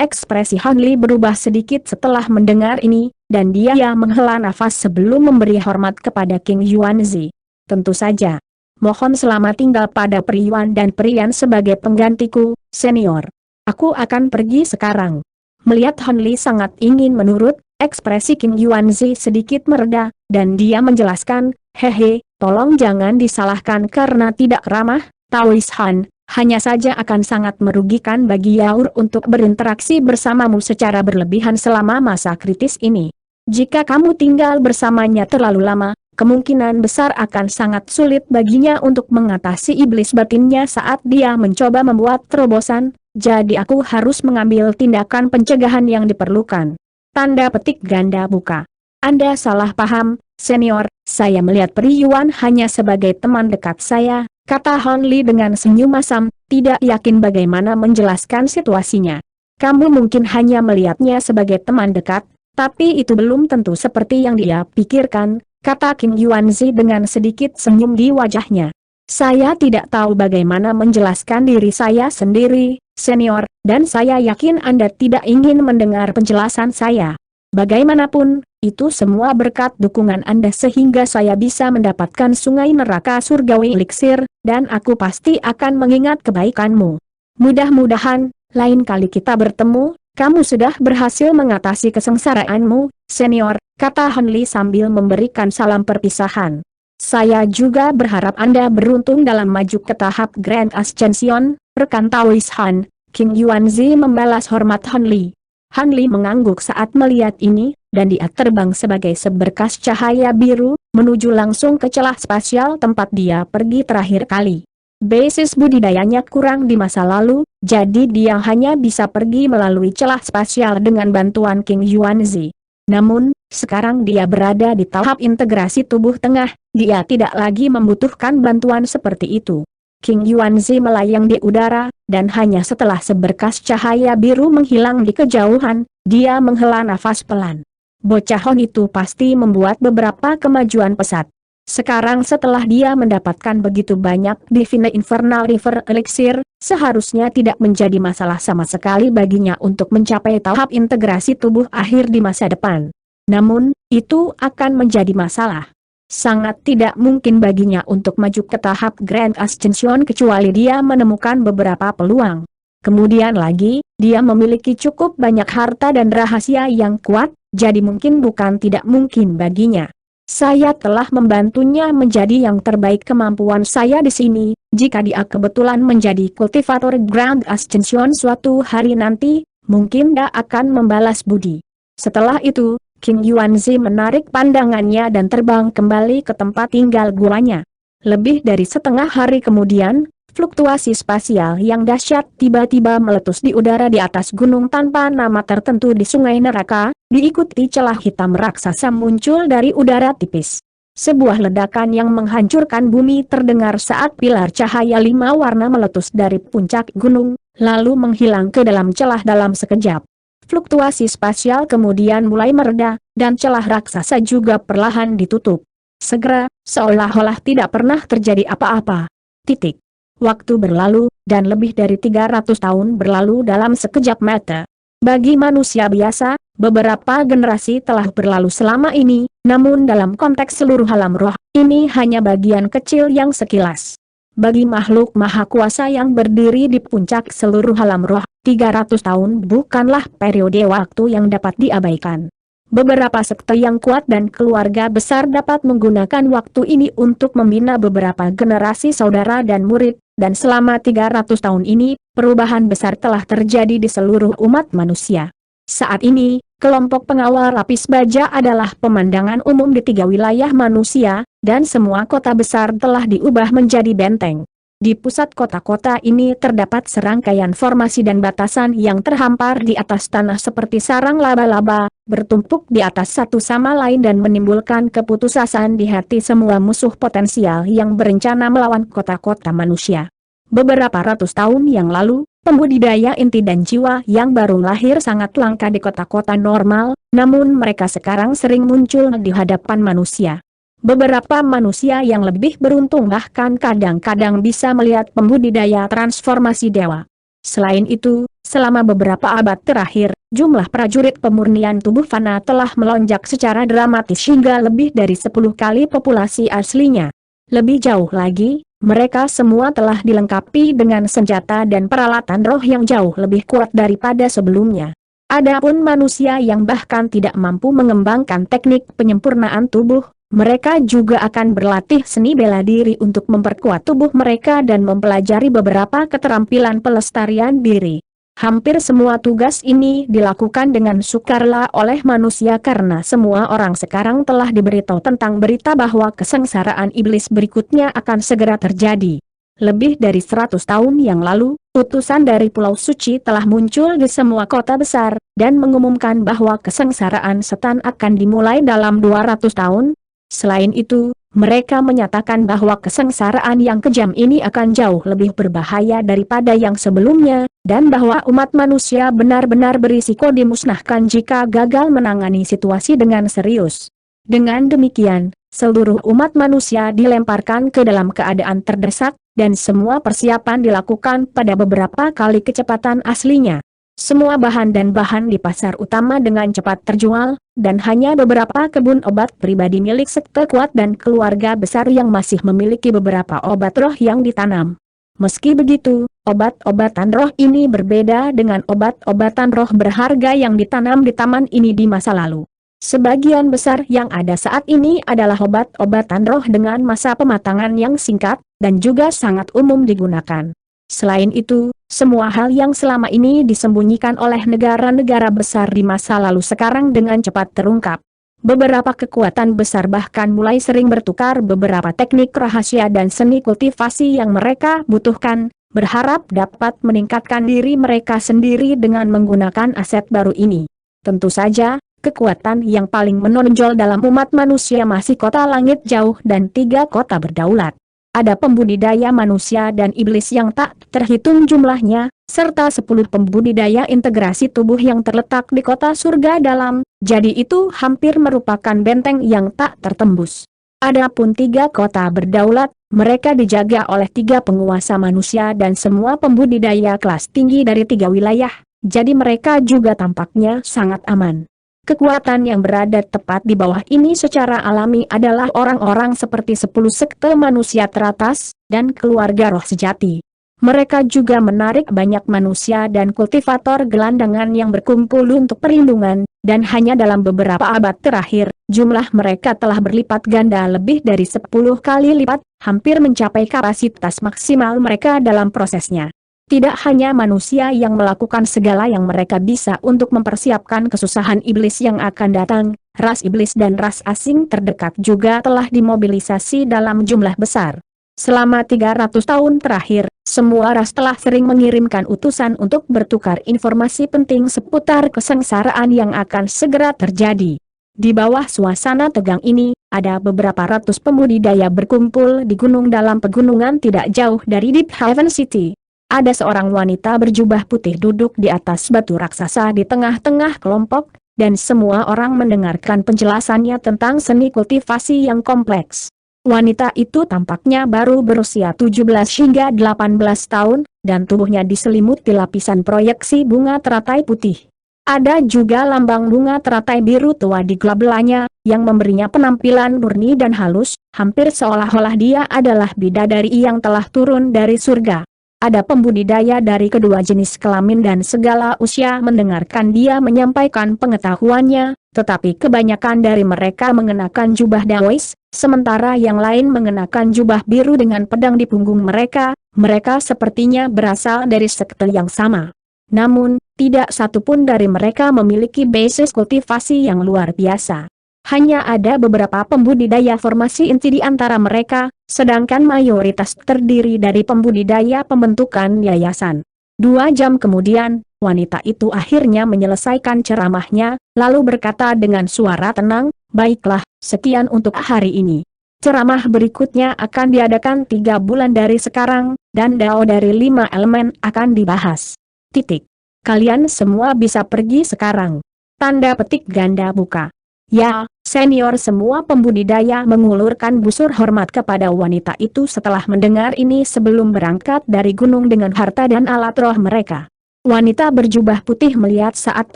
Ekspresi Han Li berubah sedikit setelah mendengar ini, dan dia menghela nafas sebelum memberi hormat kepada King Yuanzi. Tentu saja. Mohon selamat tinggal pada Priyuan dan Priyan sebagai penggantiku, senior. Aku akan pergi sekarang. Melihat Han Li sangat ingin menurut, ekspresi King Yuanzi sedikit mereda, dan dia menjelaskan, hehe, tolong jangan disalahkan karena tidak ramah, Taois Han. Hanya saja akan sangat merugikan bagi Yaur untuk berinteraksi bersamamu secara berlebihan selama masa kritis ini. Jika kamu tinggal bersamanya terlalu lama, kemungkinan besar akan sangat sulit baginya untuk mengatasi iblis batinnya saat dia mencoba membuat terobosan, jadi aku harus mengambil tindakan pencegahan yang diperlukan. Tanda petik ganda buka. Anda salah paham, senior, saya melihat Priyuan hanya sebagai teman dekat saya, kata Han Li dengan senyum masam, tidak yakin bagaimana menjelaskan situasinya. Kamu mungkin hanya melihatnya sebagai teman dekat, tapi itu belum tentu seperti yang dia pikirkan, kata King Yuanzi dengan sedikit senyum di wajahnya. Saya tidak tahu bagaimana menjelaskan diri saya sendiri, senior, dan saya yakin Anda tidak ingin mendengar penjelasan saya. Bagaimanapun, itu semua berkat dukungan Anda sehingga saya bisa mendapatkan sungai neraka surgawi eliksir, dan aku pasti akan mengingat kebaikanmu. Mudah-mudahan, lain kali kita bertemu, kamu sudah berhasil mengatasi kesengsaraanmu, senior, kata Han Li sambil memberikan salam perpisahan. Saya juga berharap Anda beruntung dalam maju ke tahap Grand Ascension, rekan Taois Han. King Yuanzi membalas hormat Han Li. Han Li mengangguk saat melihat ini, dan dia terbang sebagai seberkas cahaya biru, menuju langsung ke celah spasial tempat dia pergi terakhir kali. Basis budidayanya kurang di masa lalu, jadi dia hanya bisa pergi melalui celah spasial dengan bantuan King Yuanzi. Namun, sekarang dia berada di tahap integrasi tubuh tengah, dia tidak lagi membutuhkan bantuan seperti itu. King Yuanzi melayang di udara, dan hanya setelah seberkas cahaya biru menghilang di kejauhan, dia menghela nafas pelan. Bocah Hon itu pasti membuat beberapa kemajuan pesat. Sekarang setelah dia mendapatkan begitu banyak Divine Infernal River Elixir, seharusnya tidak menjadi masalah sama sekali baginya untuk mencapai tahap integrasi tubuh akhir di masa depan. Namun, itu akan menjadi masalah. Sangat tidak mungkin baginya untuk maju ke tahap Grand Ascension kecuali dia menemukan beberapa peluang. Kemudian lagi, dia memiliki cukup banyak harta dan rahasia yang kuat, jadi mungkin bukan tidak mungkin baginya. Saya telah membantunya menjadi yang terbaik kemampuan saya di sini, jika dia kebetulan menjadi kultivator Grand Ascension suatu hari nanti, mungkin dia akan membalas budi. Setelah itu, King Yuanzi menarik pandangannya dan terbang kembali ke tempat tinggal guanya. Lebih dari setengah hari kemudian, fluktuasi spasial yang dahsyat tiba-tiba meletus di udara di atas gunung tanpa nama tertentu di sungai neraka, diikuti celah hitam raksasa muncul dari udara tipis. Sebuah ledakan yang menghancurkan bumi terdengar saat pilar cahaya 5 warna meletus dari puncak gunung, lalu menghilang ke dalam celah dalam sekejap. Fluktuasi spasial kemudian mulai mereda, dan celah raksasa juga perlahan ditutup. Segera, seolah-olah tidak pernah terjadi apa-apa. Titik. Waktu berlalu, dan lebih dari 300 tahun berlalu dalam sekejap mata. Bagi manusia biasa, beberapa generasi telah berlalu selama ini, namun dalam konteks seluruh alam roh, ini hanya bagian kecil yang sekilas. Bagi makhluk maha kuasa yang berdiri di puncak seluruh alam roh, 300 tahun bukanlah periode waktu yang dapat diabaikan. Beberapa sekte yang kuat dan keluarga besar dapat menggunakan waktu ini untuk membina beberapa generasi saudara dan murid, dan selama 300 tahun ini, perubahan besar telah terjadi di seluruh umat manusia. Saat ini, kelompok pengawal lapis baja adalah pemandangan umum di 3 wilayah manusia, dan semua kota besar telah diubah menjadi benteng. Di pusat kota-kota ini terdapat serangkaian formasi dan batasan yang terhampar di atas tanah seperti sarang laba-laba, bertumpuk di atas satu sama lain dan menimbulkan keputusasaan di hati semua musuh potensial yang berencana melawan kota-kota manusia. Beberapa ratus tahun yang lalu, pembudidaya inti dan jiwa yang baru lahir sangat langka di kota-kota normal, namun mereka sekarang sering muncul di hadapan manusia. Beberapa manusia yang lebih beruntung bahkan kadang-kadang bisa melihat pembudidaya transformasi dewa. Selain itu, Selama beberapa abad terakhir, jumlah prajurit pemurnian tubuh fana telah melonjak secara dramatis hingga lebih dari 10 kali populasi aslinya. Lebih jauh lagi, mereka semua telah dilengkapi dengan senjata dan peralatan roh yang jauh lebih kuat daripada sebelumnya. Adapun manusia yang bahkan tidak mampu mengembangkan teknik penyempurnaan tubuh, mereka juga akan berlatih seni bela diri untuk memperkuat tubuh mereka dan mempelajari beberapa keterampilan pelestarian diri. Hampir semua tugas ini dilakukan dengan sukarela oleh manusia karena semua orang sekarang telah diberitahu tentang berita bahwa kesengsaraan iblis berikutnya akan segera terjadi. Lebih dari 100 tahun yang lalu, utusan dari Pulau Suci telah muncul di semua kota besar, dan mengumumkan bahwa kesengsaraan setan akan dimulai dalam 200 tahun. Selain itu, mereka menyatakan bahwa kesengsaraan yang kejam ini akan jauh lebih berbahaya daripada yang sebelumnya, dan bahwa umat manusia benar-benar berisiko dimusnahkan jika gagal menangani situasi dengan serius. Dengan demikian, seluruh umat manusia dilemparkan ke dalam keadaan terdesak, dan semua persiapan dilakukan pada beberapa kali kecepatan aslinya. Semua bahan dan bahan di pasar utama dengan cepat terjual, dan hanya beberapa kebun obat pribadi milik sekte kuat dan keluarga besar yang masih memiliki beberapa obat roh yang ditanam. Meski begitu, obat-obatan roh ini berbeda dengan obat-obatan roh berharga yang ditanam di taman ini di masa lalu. Sebagian besar yang ada saat ini adalah obat-obatan roh dengan masa pematangan yang singkat, dan juga sangat umum digunakan. Selain itu, semua hal yang selama ini disembunyikan oleh negara-negara besar di masa lalu sekarang dengan cepat terungkap. Beberapa kekuatan besar bahkan mulai sering bertukar beberapa teknik rahasia dan seni kultivasi yang mereka butuhkan, berharap dapat meningkatkan diri mereka sendiri dengan menggunakan aset baru ini. Tentu saja, kekuatan yang paling menonjol dalam umat manusia masih kota langit jauh dan 3 kota berdaulat. Ada pembudidaya manusia dan iblis yang tak terhitung jumlahnya, serta 10 pembudidaya integrasi tubuh yang terletak di kota surga dalam, jadi itu hampir merupakan benteng yang tak tertembus. Adapun 3 kota berdaulat, mereka dijaga oleh 3 penguasa manusia dan semua pembudidaya kelas tinggi dari 3 wilayah, jadi mereka juga tampaknya sangat aman. Kekuatan yang berada tepat di bawah ini secara alami adalah orang-orang seperti 10 sekte manusia teratas, dan keluarga roh sejati. Mereka juga menarik banyak manusia dan kultivator gelandangan yang berkumpul untuk perlindungan, dan hanya dalam beberapa abad terakhir, jumlah mereka telah berlipat ganda lebih dari 10 kali lipat, hampir mencapai kapasitas maksimal mereka dalam prosesnya. Tidak hanya manusia yang melakukan segala yang mereka bisa untuk mempersiapkan kesusahan iblis yang akan datang, ras iblis dan ras asing terdekat juga telah dimobilisasi dalam jumlah besar. Selama 300 tahun terakhir, semua ras telah sering mengirimkan utusan untuk bertukar informasi penting seputar kesengsaraan yang akan segera terjadi. Di bawah suasana tegang ini, ada beberapa ratus pembudidaya berkumpul di gunung dalam pegunungan tidak jauh dari Deep Haven City. Ada seorang wanita berjubah putih duduk di atas batu raksasa di tengah-tengah kelompok, dan semua orang mendengarkan penjelasannya tentang seni kultivasi yang kompleks. Wanita itu tampaknya baru berusia 17 hingga 18 tahun, dan tubuhnya diselimuti lapisan proyeksi bunga teratai putih. Ada juga lambang bunga teratai biru tua di gelabelanya, yang memberinya penampilan murni dan halus, hampir seolah-olah dia adalah bidadari yang telah turun dari surga. Ada pembudidaya dari kedua jenis kelamin dan segala usia mendengarkan dia menyampaikan pengetahuannya, tetapi kebanyakan dari mereka mengenakan jubah Daois, sementara yang lain mengenakan jubah biru dengan pedang di punggung mereka. Mereka sepertinya berasal dari sekte yang sama. Namun, tidak satupun dari mereka memiliki basis kultivasi yang luar biasa. Hanya ada beberapa pembudidaya formasi inti di antara mereka, sedangkan mayoritas terdiri dari pembudidaya pembentukan yayasan. 2 jam kemudian, wanita itu akhirnya menyelesaikan ceramahnya, lalu berkata dengan suara tenang, "Baiklah, sekian untuk hari ini. Ceramah berikutnya akan diadakan 3 bulan dari sekarang, dan Dao dari 5 elemen akan dibahas. Titik. Kalian semua bisa pergi sekarang." Tanda petik ganda buka. Ya, senior semua pembudidaya mengulurkan busur hormat kepada wanita itu setelah mendengar ini sebelum berangkat dari gunung dengan harta dan alat roh mereka. Wanita berjubah putih melihat saat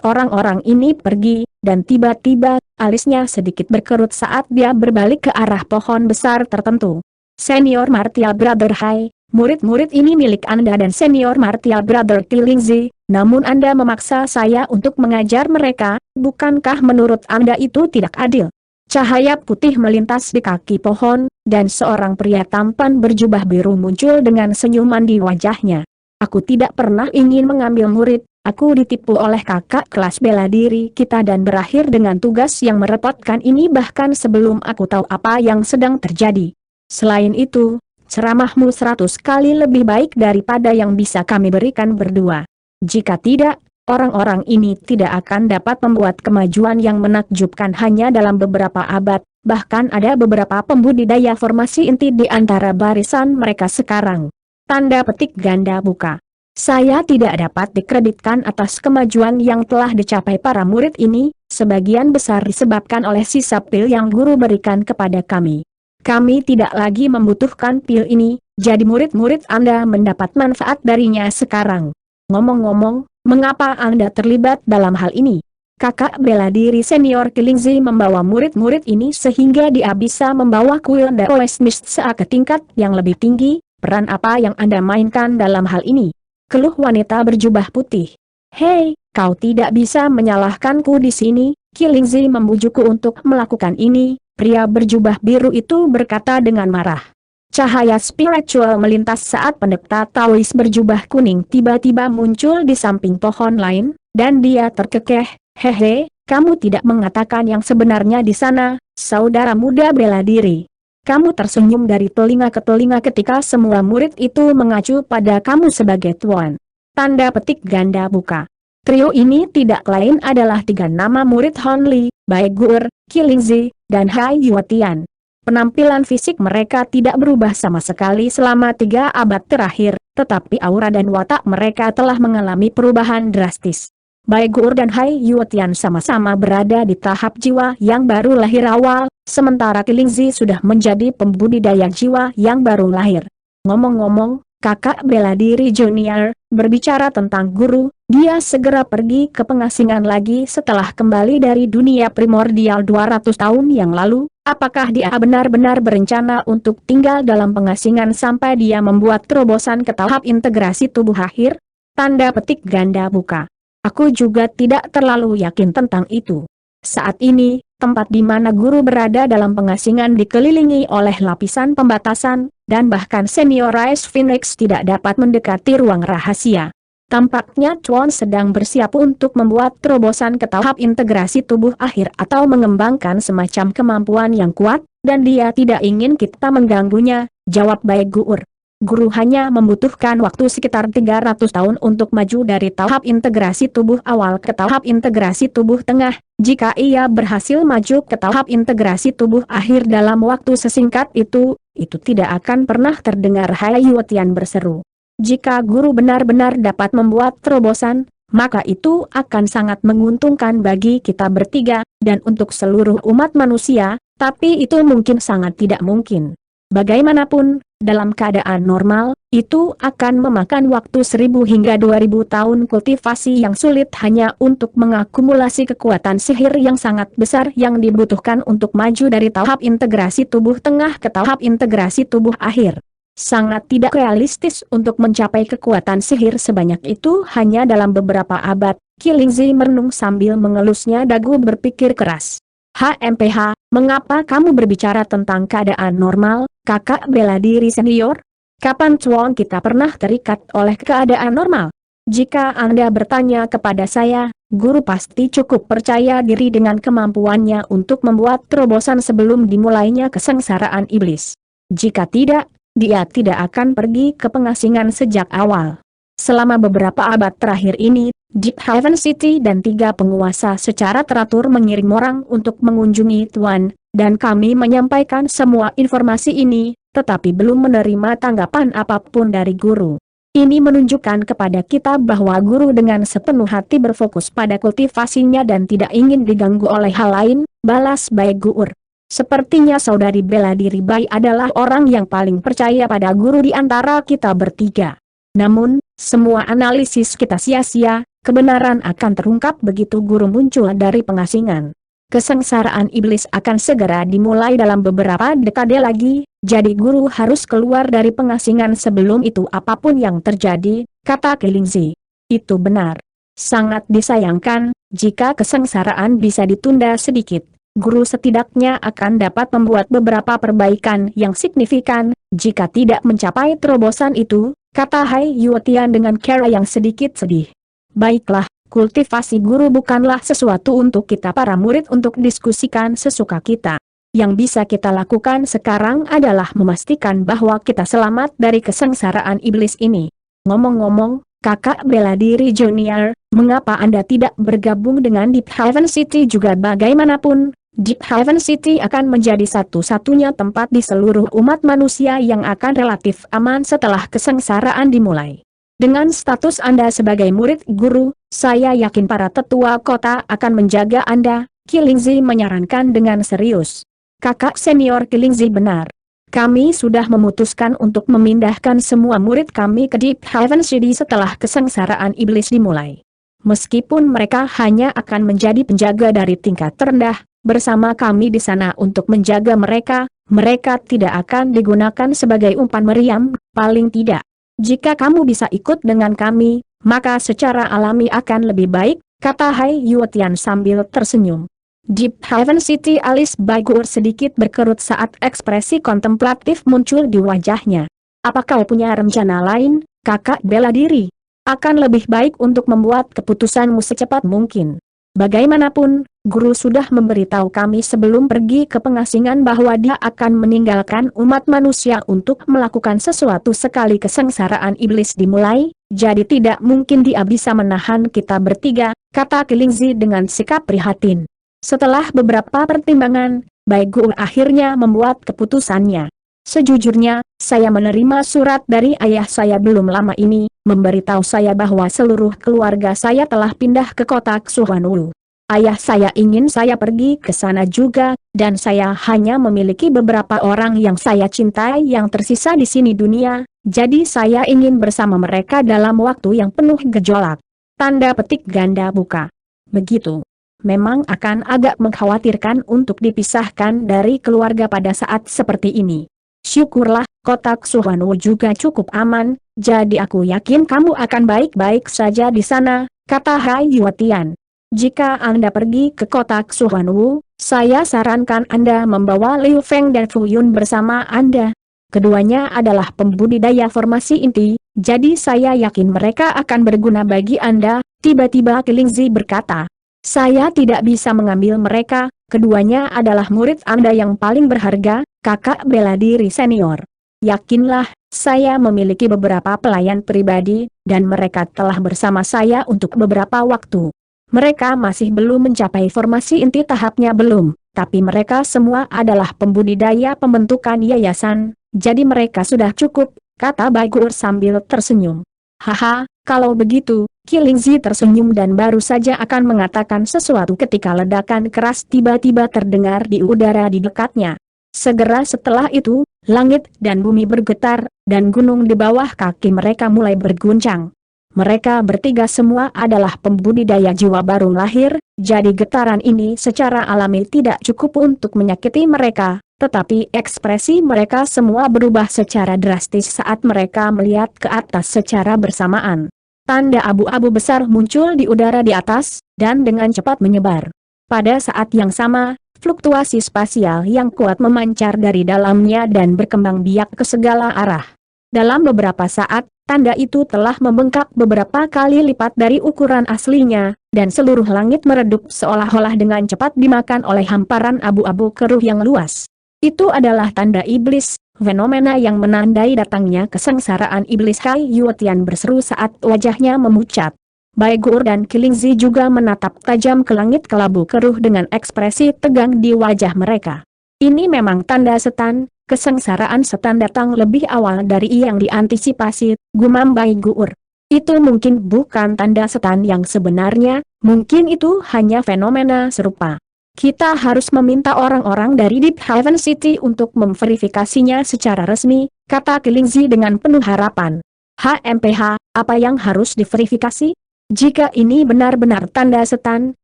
orang-orang ini pergi, dan tiba-tiba, alisnya sedikit berkerut saat dia berbalik ke arah pohon besar tertentu. Senior Martial Brother Hai, murid-murid ini milik Anda dan Senior Martial Brother Qilingzi, namun Anda memaksa saya untuk mengajar mereka, bukankah menurut Anda itu tidak adil? Cahaya putih melintas di kaki pohon, dan seorang pria tampan berjubah biru muncul dengan senyuman di wajahnya. Aku tidak pernah ingin mengambil murid, aku ditipu oleh kakak kelas bela diri kita dan berakhir dengan tugas yang merepotkan ini bahkan sebelum aku tahu apa yang sedang terjadi. Selain itu, ceramahmu 100 kali lebih baik daripada yang bisa kami berikan berdua. Jika tidak, orang-orang ini tidak akan dapat membuat kemajuan yang menakjubkan hanya dalam beberapa abad, bahkan ada beberapa pembudidaya formasi inti di antara barisan mereka sekarang. Tanda petik ganda buka. Saya tidak dapat dikreditkan atas kemajuan yang telah dicapai para murid ini, sebagian besar disebabkan oleh sisa pil yang guru berikan kepada kami. Kami tidak lagi membutuhkan pil ini, jadi murid-murid Anda mendapat manfaat darinya sekarang. Ngomong-ngomong, mengapa Anda terlibat dalam hal ini? Kakak bela diri senior Qilingzi membawa murid-murid ini sehingga dia bisa membawa kuil Daoist Mist ke tingkat yang lebih tinggi. Peran apa yang Anda mainkan dalam hal ini? Keluh wanita berjubah putih. Hei, kau tidak bisa menyalahkanku di sini, Qilingzi membujukku untuk melakukan ini, pria berjubah biru itu berkata dengan marah. Cahaya spiritual melintas saat pendeta Taois berjubah kuning tiba-tiba muncul di samping pohon lain, dan dia terkekeh, hehe, kamu tidak mengatakan yang sebenarnya di sana, saudara muda bela diri. Kamu tersenyum dari telinga ke telinga ketika semua murid itu mengacu pada kamu sebagai tuan. Tanda petik ganda buka. Trio ini tidak lain adalah 3 nama murid Hon Li, Bai Guer, Qilingzi, dan Hai Yuetian. Penampilan fisik mereka tidak berubah sama sekali selama 3 abad terakhir, tetapi aura dan watak mereka telah mengalami perubahan drastis. Bai Guer dan Hai Yuetian sama-sama berada di tahap jiwa yang baru lahir awal, sementara Qilingzi sudah menjadi pembudidaya jiwa yang baru lahir. Ngomong-ngomong, kakak bela diri junior, berbicara tentang guru, dia segera pergi ke pengasingan lagi setelah kembali dari dunia primordial 200 tahun yang lalu. Apakah dia benar-benar berencana untuk tinggal dalam pengasingan sampai dia membuat terobosan ke tahap integrasi tubuh akhir? Tanda petik ganda buka. Aku juga tidak terlalu yakin tentang itu. Saat ini, tempat di mana guru berada dalam pengasingan dikelilingi oleh lapisan pembatasan, dan bahkan senior Rice Phoenix tidak dapat mendekati ruang rahasia. Tampaknya Chuan sedang bersiap untuk membuat terobosan ke tahap integrasi tubuh akhir atau mengembangkan semacam kemampuan yang kuat, dan dia tidak ingin kita mengganggunya, jawab Bai Guer. Guru hanya membutuhkan waktu sekitar 300 tahun untuk maju dari tahap integrasi tubuh awal ke tahap integrasi tubuh tengah. Jika ia berhasil maju ke tahap integrasi tubuh akhir dalam waktu sesingkat itu tidak akan pernah terdengar Hai Yuetian berseru. Jika guru benar-benar dapat membuat terobosan, maka itu akan sangat menguntungkan bagi kita bertiga, dan untuk seluruh umat manusia, tapi itu mungkin sangat tidak mungkin. Bagaimanapun, dalam keadaan normal, itu akan memakan waktu 1000 hingga 2000 tahun kultivasi yang sulit hanya untuk mengakumulasi kekuatan sihir yang sangat besar yang dibutuhkan untuk maju dari tahap integrasi tubuh tengah ke tahap integrasi tubuh akhir. Sangat tidak realistis untuk mencapai kekuatan sihir sebanyak itu hanya dalam beberapa abad. Qilingzi merenung sambil mengelusnya dagu berpikir keras. HMPH, mengapa kamu berbicara tentang keadaan normal, kakak bela diri senior? Kapan Chuan kita pernah terikat oleh keadaan normal? Jika Anda bertanya kepada saya, guru pasti cukup percaya diri dengan kemampuannya untuk membuat terobosan sebelum dimulainya kesengsaraan iblis. Jika tidak, dia tidak akan pergi ke pengasingan sejak awal. Selama beberapa abad terakhir ini, Deep Haven City dan 3 penguasa secara teratur mengirim orang untuk mengunjungi Tuan, dan kami menyampaikan semua informasi ini, tetapi belum menerima tanggapan apapun dari guru. Ini menunjukkan kepada kita bahwa guru dengan sepenuh hati berfokus pada kultivasinya dan tidak ingin diganggu oleh hal lain, balas Bai Guer. Sepertinya saudari bela diri Bai adalah orang yang paling percaya pada guru di antara kita bertiga. Namun, Semua analisis kita sia-sia, kebenaran akan terungkap begitu guru muncul dari pengasingan. Kesengsaraan iblis akan segera dimulai dalam beberapa dekade lagi, jadi guru harus keluar dari pengasingan sebelum itu apapun yang terjadi, kata Kilingzi. Itu benar. Sangat disayangkan, jika kesengsaraan bisa ditunda sedikit. Guru setidaknya akan dapat membuat beberapa perbaikan yang signifikan, jika tidak mencapai terobosan itu, kata Hai Yuetian dengan cara yang sedikit sedih. Baiklah, kultivasi guru bukanlah sesuatu untuk kita para murid untuk diskusikan sesuka kita. Yang bisa kita lakukan sekarang adalah memastikan bahwa kita selamat dari kesengsaraan iblis ini. Ngomong-ngomong, Kakak bela diri Junior, mengapa Anda tidak bergabung dengan Deep Haven City juga? Bagaimanapun, Deep Haven City akan menjadi satu-satunya tempat di seluruh umat manusia yang akan relatif aman setelah kesengsaraan dimulai. Dengan status Anda sebagai murid guru, saya yakin para tetua kota akan menjaga Anda, Kilingzi menyarankan dengan serius. Kakak senior Kilingzi benar. Kami sudah memutuskan untuk memindahkan semua murid kami ke Deep Haven City setelah kesengsaraan iblis dimulai. Meskipun mereka hanya akan menjadi penjaga dari tingkat terendah, bersama kami di sana untuk menjaga mereka, mereka tidak akan digunakan sebagai umpan meriam, paling tidak. Jika kamu bisa ikut dengan kami, maka secara alami akan lebih baik, kata Hai Yuetian sambil tersenyum. Deep Haven City, alis Baigur sedikit berkerut saat ekspresi kontemplatif muncul di wajahnya. Apa kau punya rencana lain, kakak bela diri? Akan lebih baik untuk membuat keputusanmu secepat mungkin. Bagaimanapun, guru sudah memberitahu kami sebelum pergi ke pengasingan bahwa dia akan meninggalkan umat manusia untuk melakukan sesuatu sekali kesengsaraan iblis dimulai, jadi tidak mungkin dia bisa menahan kita bertiga, kata Kilingzi dengan sikap prihatin. Setelah beberapa pertimbangan, Baigur akhirnya membuat keputusannya. Sejujurnya, saya menerima surat dari ayah saya belum lama ini, memberitahu saya bahwa seluruh keluarga saya telah pindah ke kota Xuanwu. Ayah saya ingin saya pergi ke sana juga, dan saya hanya memiliki beberapa orang yang saya cintai yang tersisa di sini dunia, jadi saya ingin bersama mereka dalam waktu yang penuh gejolak. Tanda petik ganda buka. Begitu. Memang akan agak mengkhawatirkan untuk dipisahkan dari keluarga pada saat seperti ini. Syukurlah, kota Xuanwu juga cukup aman, jadi aku yakin kamu akan baik-baik saja di sana, kata Hai Yuetian. Jika Anda pergi ke kota Xuanwu, saya sarankan Anda membawa Liu Feng dan Fu Yun bersama Anda. Keduanya adalah pembudidaya formasi inti, jadi saya yakin mereka akan berguna bagi Anda, tiba-tiba Kilingzi berkata. Saya tidak bisa mengambil mereka, keduanya adalah murid Anda yang paling berharga, kakak bela diri senior. Yakinlah, saya memiliki beberapa pelayan pribadi, dan mereka telah bersama saya untuk beberapa waktu. Mereka masih belum mencapai formasi inti tahapnya belum, tapi mereka semua adalah pembudidaya pembentukan yayasan, jadi mereka sudah cukup, kata Baigur sambil tersenyum. Haha, kalau begitu, Kilingzi tersenyum dan baru saja akan mengatakan sesuatu ketika ledakan keras tiba-tiba terdengar di udara di dekatnya. Segera setelah itu, langit dan bumi bergetar, dan gunung di bawah kaki mereka mulai berguncang. Mereka bertiga semua adalah pembudidaya jiwa baru lahir, jadi getaran ini secara alami tidak cukup untuk menyakiti mereka, tetapi ekspresi mereka semua berubah secara drastis saat mereka melihat ke atas secara bersamaan. Tanda abu-abu besar muncul di udara di atas, dan dengan cepat menyebar. Pada saat yang sama, fluktuasi spasial yang kuat memancar dari dalamnya dan berkembang biak ke segala arah. Dalam beberapa saat, tanda itu telah membengkak beberapa kali lipat dari ukuran aslinya, dan seluruh langit meredup seolah-olah dengan cepat dimakan oleh hamparan abu-abu keruh yang luas. Itu adalah tanda iblis, fenomena yang menandai datangnya kesengsaraan iblis. Hai Yuetian berseru saat wajahnya memucat. Baigur dan Kilingzi juga menatap tajam ke langit kelabu keruh dengan ekspresi tegang di wajah mereka. Ini memang tanda setan, kesengsaraan setan datang lebih awal dari yang diantisipasi, gumam Baigur. Itu mungkin bukan tanda setan yang sebenarnya, mungkin itu hanya fenomena serupa. Kita harus meminta orang-orang dari Deep Haven City untuk memverifikasinya secara resmi, kata Kilingzi dengan penuh harapan. HMPH, apa yang harus diverifikasi? Jika ini benar-benar tanda setan,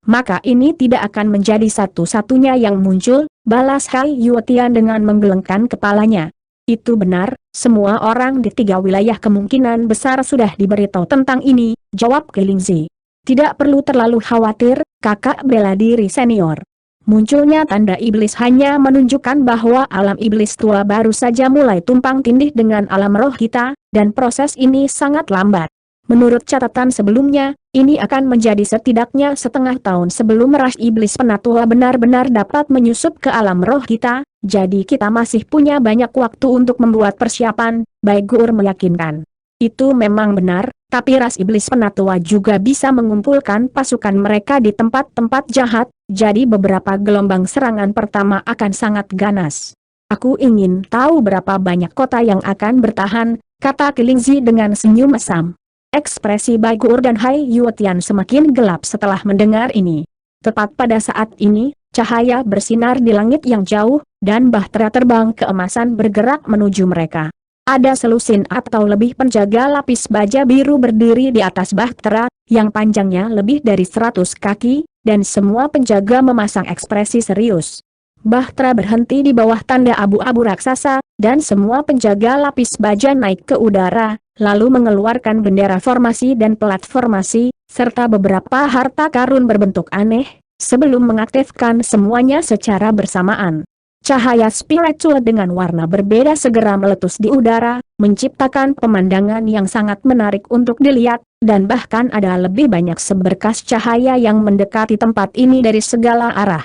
maka ini tidak akan menjadi satu-satunya yang muncul, balas Hai Yuetian dengan menggelengkan kepalanya. Itu benar, semua orang di 3 wilayah kemungkinan besar sudah diberitahu tentang ini, jawab Kelingzi. Tidak perlu terlalu khawatir, kakak bela diri senior. Munculnya tanda iblis hanya menunjukkan bahwa alam iblis tua baru saja mulai tumpang tindih dengan alam roh kita, dan proses ini sangat lambat. Menurut catatan sebelumnya, ini akan menjadi setidaknya setengah tahun sebelum ras iblis penatua benar-benar dapat menyusup ke alam roh kita, jadi kita masih punya banyak waktu untuk membuat persiapan, Bai Gur meyakinkan. Itu memang benar, tapi ras iblis penatua juga bisa mengumpulkan pasukan mereka di tempat-tempat jahat, jadi beberapa gelombang serangan pertama akan sangat ganas. Aku ingin tahu berapa banyak kota yang akan bertahan, kata Kelingzi dengan senyum mesam. Ekspresi Bai Gur dan Hai Yuetian semakin gelap setelah mendengar ini. Tepat pada saat ini, cahaya bersinar di langit yang jauh, dan bahtera terbang keemasan bergerak menuju mereka. Ada selusin atau lebih penjaga lapis baja biru berdiri di atas bahtera, yang panjangnya lebih dari 100 kaki, dan semua penjaga memasang ekspresi serius. Bahtera berhenti di bawah tanda abu-abu raksasa, dan semua penjaga lapis baja naik ke udara, lalu mengeluarkan bendera formasi dan pelat formasi, serta beberapa harta karun berbentuk aneh, sebelum mengaktifkan semuanya secara bersamaan. Cahaya spiritual dengan warna berbeda segera meletus di udara, menciptakan pemandangan yang sangat menarik untuk dilihat, dan bahkan ada lebih banyak seberkas cahaya yang mendekati tempat ini dari segala arah.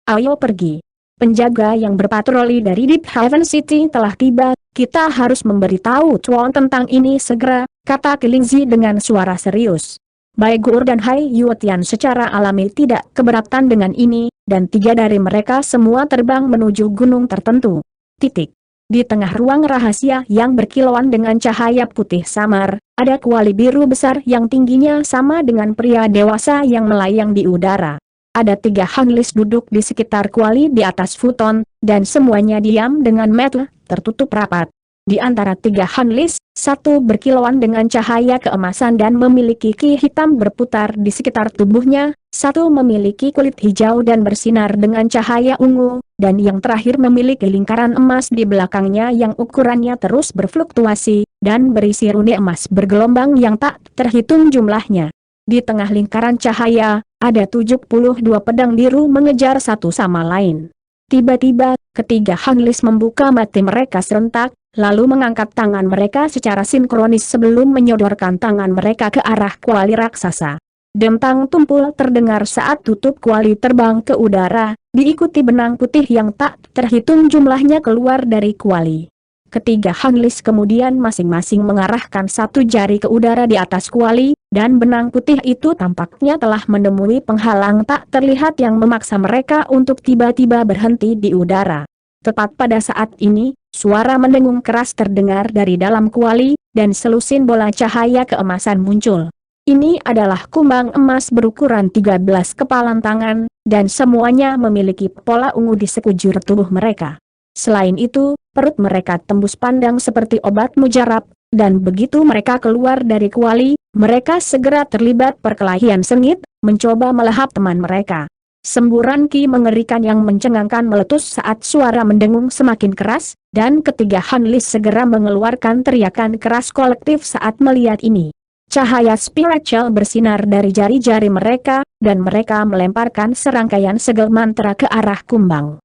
Ayo pergi. Penjaga yang berpatroli dari Deep Haven City telah tiba, kita harus memberitahu Chuan tentang ini segera, kata Kelingzi dengan suara serius. Bai Gur dan Hai Yuetian secara alami tidak keberatan dengan ini, dan 3 dari mereka semua terbang menuju gunung tertentu. Titik. Di tengah ruang rahasia yang berkilauan dengan cahaya putih samar, ada kuali biru besar yang tingginya sama dengan pria dewasa yang melayang di udara. Ada 3 Hanlis duduk di sekitar kuali di atas futon, dan semuanya diam dengan mata tertutup rapat. Di antara 3 Hanlis, 1 berkilauan dengan cahaya keemasan dan memiliki ki hitam berputar di sekitar tubuhnya, 1 memiliki kulit hijau dan bersinar dengan cahaya ungu, dan yang terakhir memiliki lingkaran emas di belakangnya yang ukurannya terus berfluktuasi, dan berisi rune emas bergelombang yang tak terhitung jumlahnya. Di tengah lingkaran cahaya, ada 72 pedang biru mengejar satu sama lain. Tiba-tiba, ketiga Hanlis membuka mata mereka serentak, lalu mengangkat tangan mereka secara sinkronis sebelum menyodorkan tangan mereka ke arah kuali raksasa. Dentang tumpul terdengar saat tutup kuali terbang ke udara, diikuti benang putih yang tak terhitung jumlahnya keluar dari kuali. Ketiga Hanlis kemudian masing-masing mengarahkan 1 jari ke udara di atas kuali, dan benang putih itu tampaknya telah menemui penghalang tak terlihat yang memaksa mereka untuk tiba-tiba berhenti di udara. Tepat pada saat ini, suara mendengung keras terdengar dari dalam kuali, dan selusin bola cahaya keemasan muncul. Ini adalah kumbang emas berukuran 13 kepalan tangan, dan semuanya memiliki pola ungu di sekujur tubuh mereka. Selain itu, perut mereka tembus pandang seperti obat mujarab, dan begitu mereka keluar dari kuali, mereka segera terlibat perkelahian sengit, mencoba melahap teman mereka. Semburan ki mengerikan yang mencengangkan meletus saat suara mendengung semakin keras, dan ketiga Hanlis segera mengeluarkan teriakan keras kolektif saat melihat ini. Cahaya spiritual bersinar dari jari-jari mereka, dan mereka melemparkan serangkaian segel mantra ke arah kumbang.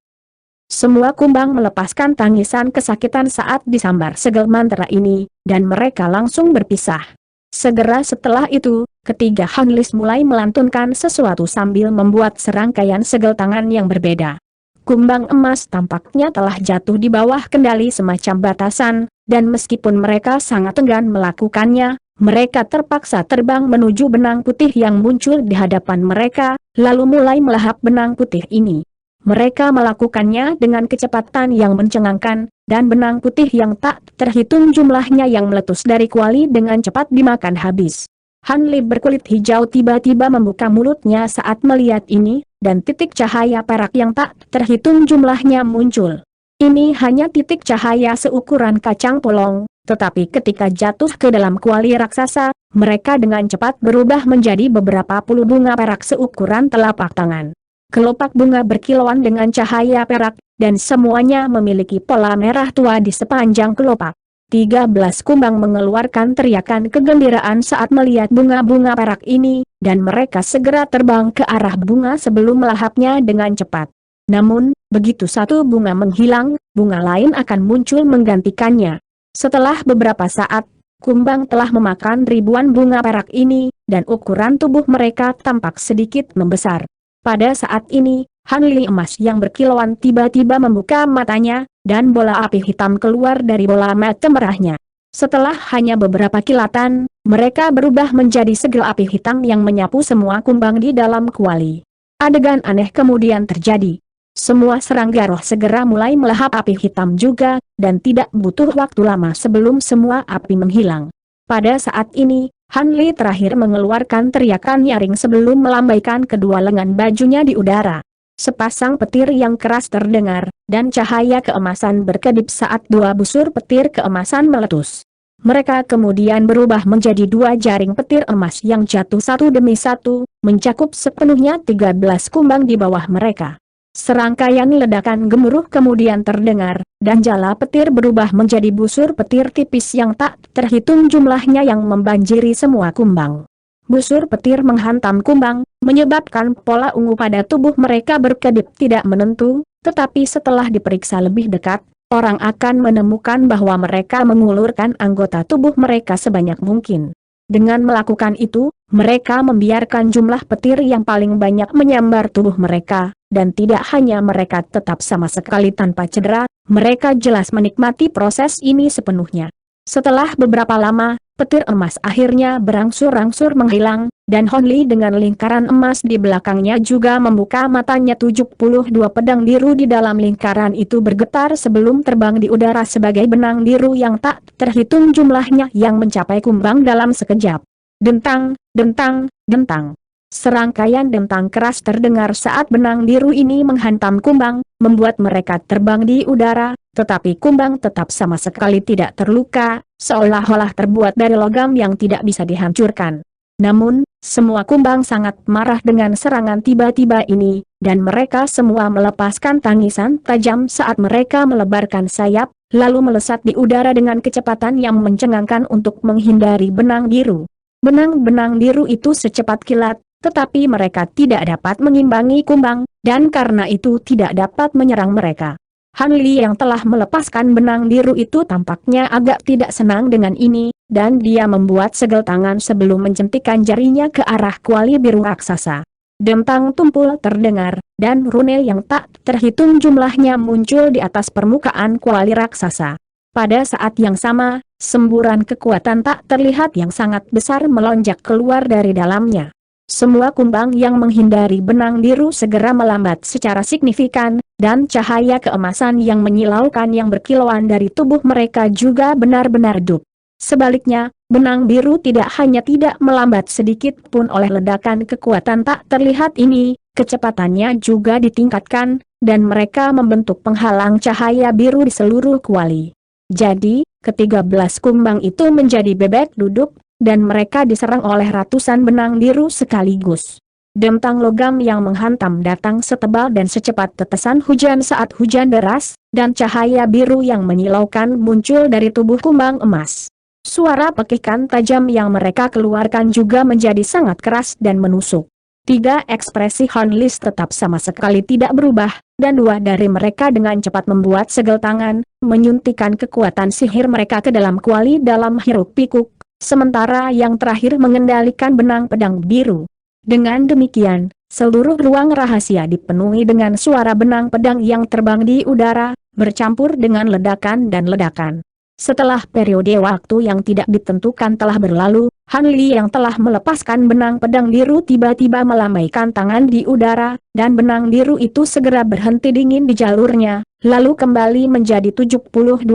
Semua kumbang melepaskan tangisan kesakitan saat disambar segel mantra ini, dan mereka langsung berpisah. Segera setelah itu, ketiga Hanlis mulai melantunkan sesuatu sambil membuat serangkaian segel tangan yang berbeda. Kumbang emas tampaknya telah jatuh di bawah kendali semacam batasan, dan meskipun mereka sangat enggan melakukannya, mereka terpaksa terbang menuju benang putih yang muncul di hadapan mereka, lalu mulai melahap benang putih ini. Mereka melakukannya dengan kecepatan yang mencengangkan, dan benang putih yang tak terhitung jumlahnya yang meletus dari kuali dengan cepat dimakan habis. Hanli berkulit hijau tiba-tiba membuka mulutnya saat melihat ini, dan titik cahaya perak yang tak terhitung jumlahnya muncul. Ini hanya titik cahaya seukuran kacang polong, Tetapi ketika jatuh ke dalam kuali raksasa, mereka dengan cepat berubah menjadi beberapa puluh bunga perak seukuran telapak tangan. Kelopak bunga berkilauan dengan cahaya perak, dan semuanya memiliki pola merah tua di sepanjang kelopak. 13 kumbang mengeluarkan teriakan kegembiraan saat melihat bunga-bunga perak ini, dan mereka segera terbang ke arah bunga sebelum melahapnya dengan cepat. Namun, begitu satu bunga menghilang, bunga lain akan muncul menggantikannya. Setelah beberapa saat, kumbang telah memakan ribuan bunga perak ini, dan ukuran tubuh mereka tampak sedikit membesar. Pada saat ini, Han Li emas yang berkilauan tiba-tiba membuka matanya, dan bola api hitam keluar dari bola mata merahnya. Setelah hanya beberapa kilatan, mereka berubah menjadi segel api hitam yang menyapu semua kumbang di dalam kuali. Adegan aneh kemudian terjadi. Semua serangga roh segera mulai melahap api hitam juga, dan tidak butuh waktu lama sebelum semua api menghilang. Pada saat ini, Han Li terakhir mengeluarkan teriakan nyaring sebelum melambaikan kedua lengan bajunya di udara. Sepasang petir yang keras terdengar, dan cahaya keemasan berkedip saat dua busur petir keemasan meletus. Mereka kemudian berubah menjadi dua jaring petir emas yang jatuh satu demi satu, mencakup sepenuhnya 13 kumbang di bawah mereka. Serangkaian ledakan gemuruh kemudian terdengar, dan jala petir berubah menjadi busur petir tipis yang tak terhitung jumlahnya yang membanjiri semua kumbang. Busur petir menghantam kumbang, menyebabkan pola ungu pada tubuh mereka berkedip tidak menentu, tetapi setelah diperiksa lebih dekat, orang akan menemukan bahwa mereka mengulurkan anggota tubuh mereka sebanyak mungkin. Dengan melakukan itu, mereka membiarkan jumlah petir yang paling banyak menyambar tubuh mereka, dan tidak hanya mereka tetap sama sekali tanpa cedera, mereka jelas menikmati proses ini sepenuhnya. Setelah beberapa lama, petir emas akhirnya berangsur-angsur menghilang, dan Han Li dengan lingkaran emas di belakangnya juga membuka matanya. 72 pedang biru di dalam lingkaran itu bergetar sebelum terbang di udara sebagai benang biru yang tak terhitung jumlahnya yang mencapai kumbang dalam sekejap. Dentang, dentang, dentang. Serangkaian dentang keras terdengar saat benang biru ini menghantam kumbang, membuat mereka terbang di udara, tetapi kumbang tetap sama sekali tidak terluka, seolah-olah terbuat dari logam yang tidak bisa dihancurkan. Namun, semua kumbang sangat marah dengan serangan tiba-tiba ini, dan mereka semua melepaskan tangisan tajam saat mereka melebarkan sayap, lalu melesat di udara dengan kecepatan yang mencengangkan untuk menghindari benang biru. Benang-benang biru itu secepat kilat, tetapi mereka tidak dapat mengimbangi kumbang, dan karena itu tidak dapat menyerang mereka. Han Li yang telah melepaskan benang biru itu tampaknya agak tidak senang dengan ini, dan dia membuat segel tangan sebelum menjentikan jarinya ke arah kuali biru raksasa. Dentang tumpul terdengar, dan rune yang tak terhitung jumlahnya muncul di atas permukaan kuali raksasa. Pada saat yang sama, semburan kekuatan tak terlihat yang sangat besar melonjak keluar dari dalamnya. Semua kumbang yang menghindari benang biru segera melambat secara signifikan, dan cahaya keemasan yang menyilaukan yang berkilauan dari tubuh mereka juga benar-benar redup. Sebaliknya, benang biru tidak hanya tidak melambat sedikit pun oleh ledakan kekuatan tak terlihat ini, kecepatannya juga ditingkatkan, dan mereka membentuk penghalang cahaya biru di seluruh kuali. Jadi, ke-13 kumbang itu menjadi bebek duduk, dan mereka diserang oleh ratusan benang biru sekaligus. Dentang logam yang menghantam datang setebal dan secepat tetesan hujan saat hujan deras, dan cahaya biru yang menyilaukan muncul dari tubuh kumbang emas. Suara pekikan tajam yang mereka keluarkan juga menjadi sangat keras dan menusuk. 3 ekspresi Han Li tetap sama sekali tidak berubah, dan 2 dari mereka dengan cepat membuat segel tangan, menyuntikkan kekuatan sihir mereka ke dalam kuali dalam hiruk pikuk. Sementara yang terakhir mengendalikan benang pedang biru. Dengan demikian, seluruh ruang rahasia dipenuhi dengan suara benang pedang yang terbang di udara, bercampur dengan ledakan dan ledakan. Setelah periode waktu yang tidak ditentukan telah berlalu, Han Li yang telah melepaskan benang pedang biru tiba-tiba melambaikan tangan di udara, dan benang biru itu segera berhenti dingin di jalurnya, lalu kembali menjadi 72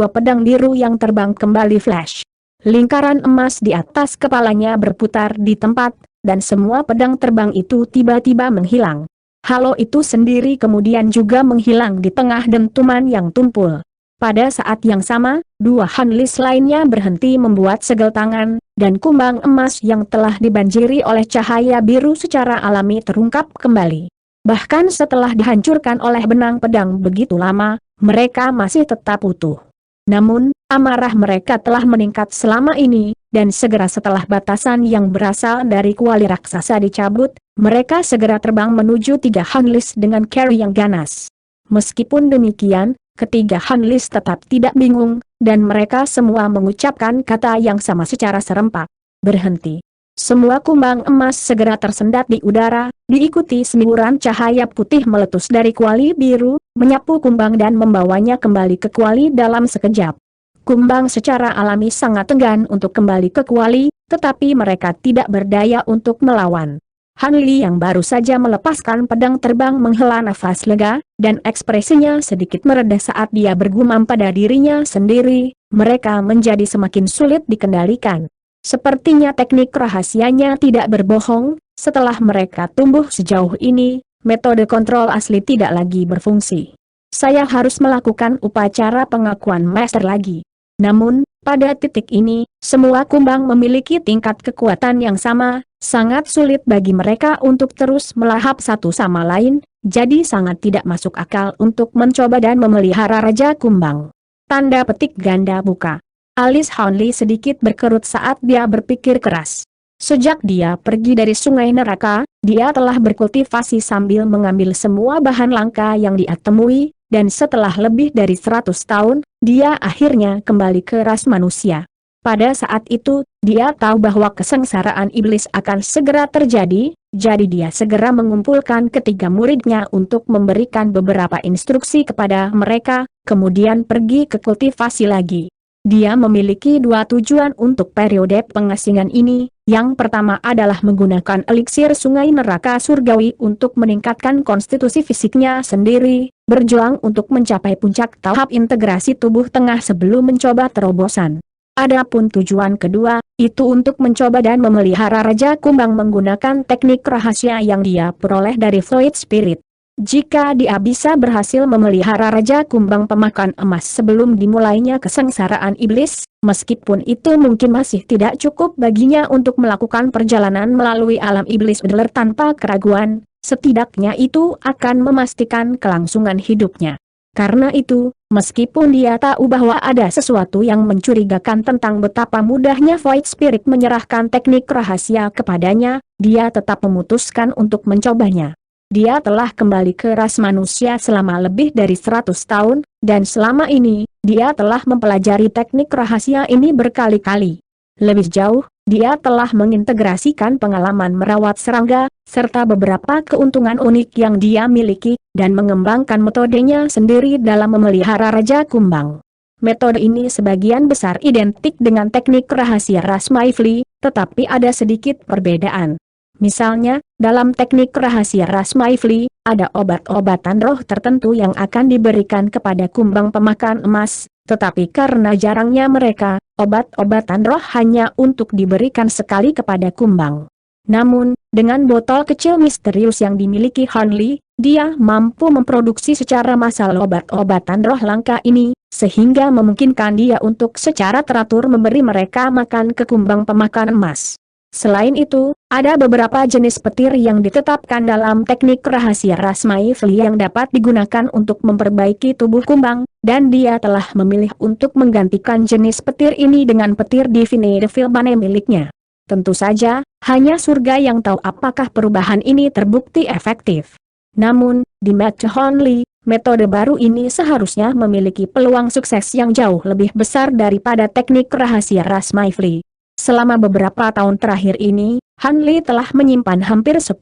pedang biru yang terbang kembali flash. Lingkaran emas di atas kepalanya berputar di tempat, dan semua pedang terbang itu tiba-tiba menghilang. Halo itu sendiri kemudian juga menghilang di tengah dentuman yang tumpul. Pada saat yang sama, dua Hanlis lainnya berhenti membuat segel tangan, dan kumbang emas yang telah dibanjiri oleh cahaya biru secara alami terungkap kembali. Bahkan setelah dihancurkan oleh benang pedang begitu lama, mereka masih tetap utuh. Namun, amarah mereka telah meningkat selama ini, dan segera setelah batasan yang berasal dari kuali raksasa dicabut, mereka segera terbang menuju tiga Hanlis dengan cara yang ganas. Meskipun demikian, ketiga Hanlis tetap tidak bingung, dan mereka semua mengucapkan kata yang sama secara serempak. Berhenti. Semua kumbang emas segera tersendat di udara, diikuti semburan cahaya putih meletus dari kuali biru, menyapu kumbang dan membawanya kembali ke kuali dalam sekejap. Kumbang secara alami sangat enggan untuk kembali ke kuali, tetapi mereka tidak berdaya untuk melawan. Hanli yang baru saja melepaskan pedang terbang menghela nafas lega, dan ekspresinya sedikit mereda saat dia bergumam pada dirinya sendiri, mereka menjadi semakin sulit dikendalikan. Sepertinya teknik rahasianya tidak berbohong, setelah mereka tumbuh sejauh ini, metode kontrol asli tidak lagi berfungsi. Saya harus melakukan upacara pengakuan master lagi. Namun, pada titik ini, semua kumbang memiliki tingkat kekuatan yang sama, sangat sulit bagi mereka untuk terus melahap satu sama lain, jadi sangat tidak masuk akal untuk mencoba dan memelihara Raja Kumbang. Tanda petik ganda buka. Alis Hanli sedikit berkerut saat dia berpikir keras. Sejak dia pergi dari sungai neraka, dia telah berkultivasi sambil mengambil semua bahan langka yang dia temui, dan setelah lebih dari 100 tahun, dia akhirnya kembali ke ras manusia. Pada saat itu, dia tahu bahwa kesengsaraan iblis akan segera terjadi, jadi dia segera mengumpulkan ketiga muridnya untuk memberikan beberapa instruksi kepada mereka, kemudian pergi ke kultivasi lagi. Dia memiliki dua tujuan untuk periode pengasingan ini. Yang pertama adalah menggunakan eliksir sungai neraka surgawi untuk meningkatkan konstitusi fisiknya sendiri, berjuang untuk mencapai puncak tahap integrasi tubuh tengah sebelum mencoba terobosan. Adapun tujuan kedua, itu untuk mencoba dan memelihara Raja Kumbang menggunakan teknik rahasia yang dia peroleh dari Fluid Spirit. Jika dia bisa berhasil memelihara Raja Kumbang pemakan emas sebelum dimulainya kesengsaraan iblis, meskipun itu mungkin masih tidak cukup baginya untuk melakukan perjalanan melalui alam iblis ular tanpa keraguan, setidaknya itu akan memastikan kelangsungan hidupnya. Karena itu, meskipun dia tahu bahwa ada sesuatu yang mencurigakan tentang betapa mudahnya Void Spirit menyerahkan teknik rahasia kepadanya, dia tetap memutuskan untuk mencobanya. Dia telah kembali ke ras manusia selama lebih dari 100 tahun, dan selama ini, dia telah mempelajari teknik rahasia ini berkali-kali. Lebih jauh, dia telah mengintegrasikan pengalaman merawat serangga, serta beberapa keuntungan unik yang dia miliki, dan mengembangkan metodenya sendiri dalam memelihara Raja Kumbang. Metode ini sebagian besar identik dengan teknik rahasia ras Maifli, tetapi ada sedikit perbedaan. Misalnya, dalam teknik rahasia ras Maifli, ada obat-obatan roh tertentu yang akan diberikan kepada kumbang pemakan emas, tetapi karena jarangnya mereka, obat-obatan roh hanya untuk diberikan sekali kepada kumbang. Namun, dengan botol kecil misterius yang dimiliki Hanli, dia mampu memproduksi secara massal obat-obatan roh langka ini, sehingga memungkinkan dia untuk secara teratur memberi mereka makan ke kumbang pemakan emas. Selain itu, ada beberapa jenis petir yang ditetapkan dalam teknik rahasia ras Maifli yang dapat digunakan untuk memperbaiki tubuh kumbang, dan dia telah memilih untuk menggantikan jenis petir ini dengan petir Divine Devil Bane miliknya. Tentu saja, hanya surga yang tahu apakah perubahan ini terbukti efektif. Namun, di mata Hanli, metode baru ini seharusnya memiliki peluang sukses yang jauh lebih besar daripada teknik rahasia ras Maifli. Selama beberapa tahun terakhir ini, Hanli telah menyimpan hampir 10.000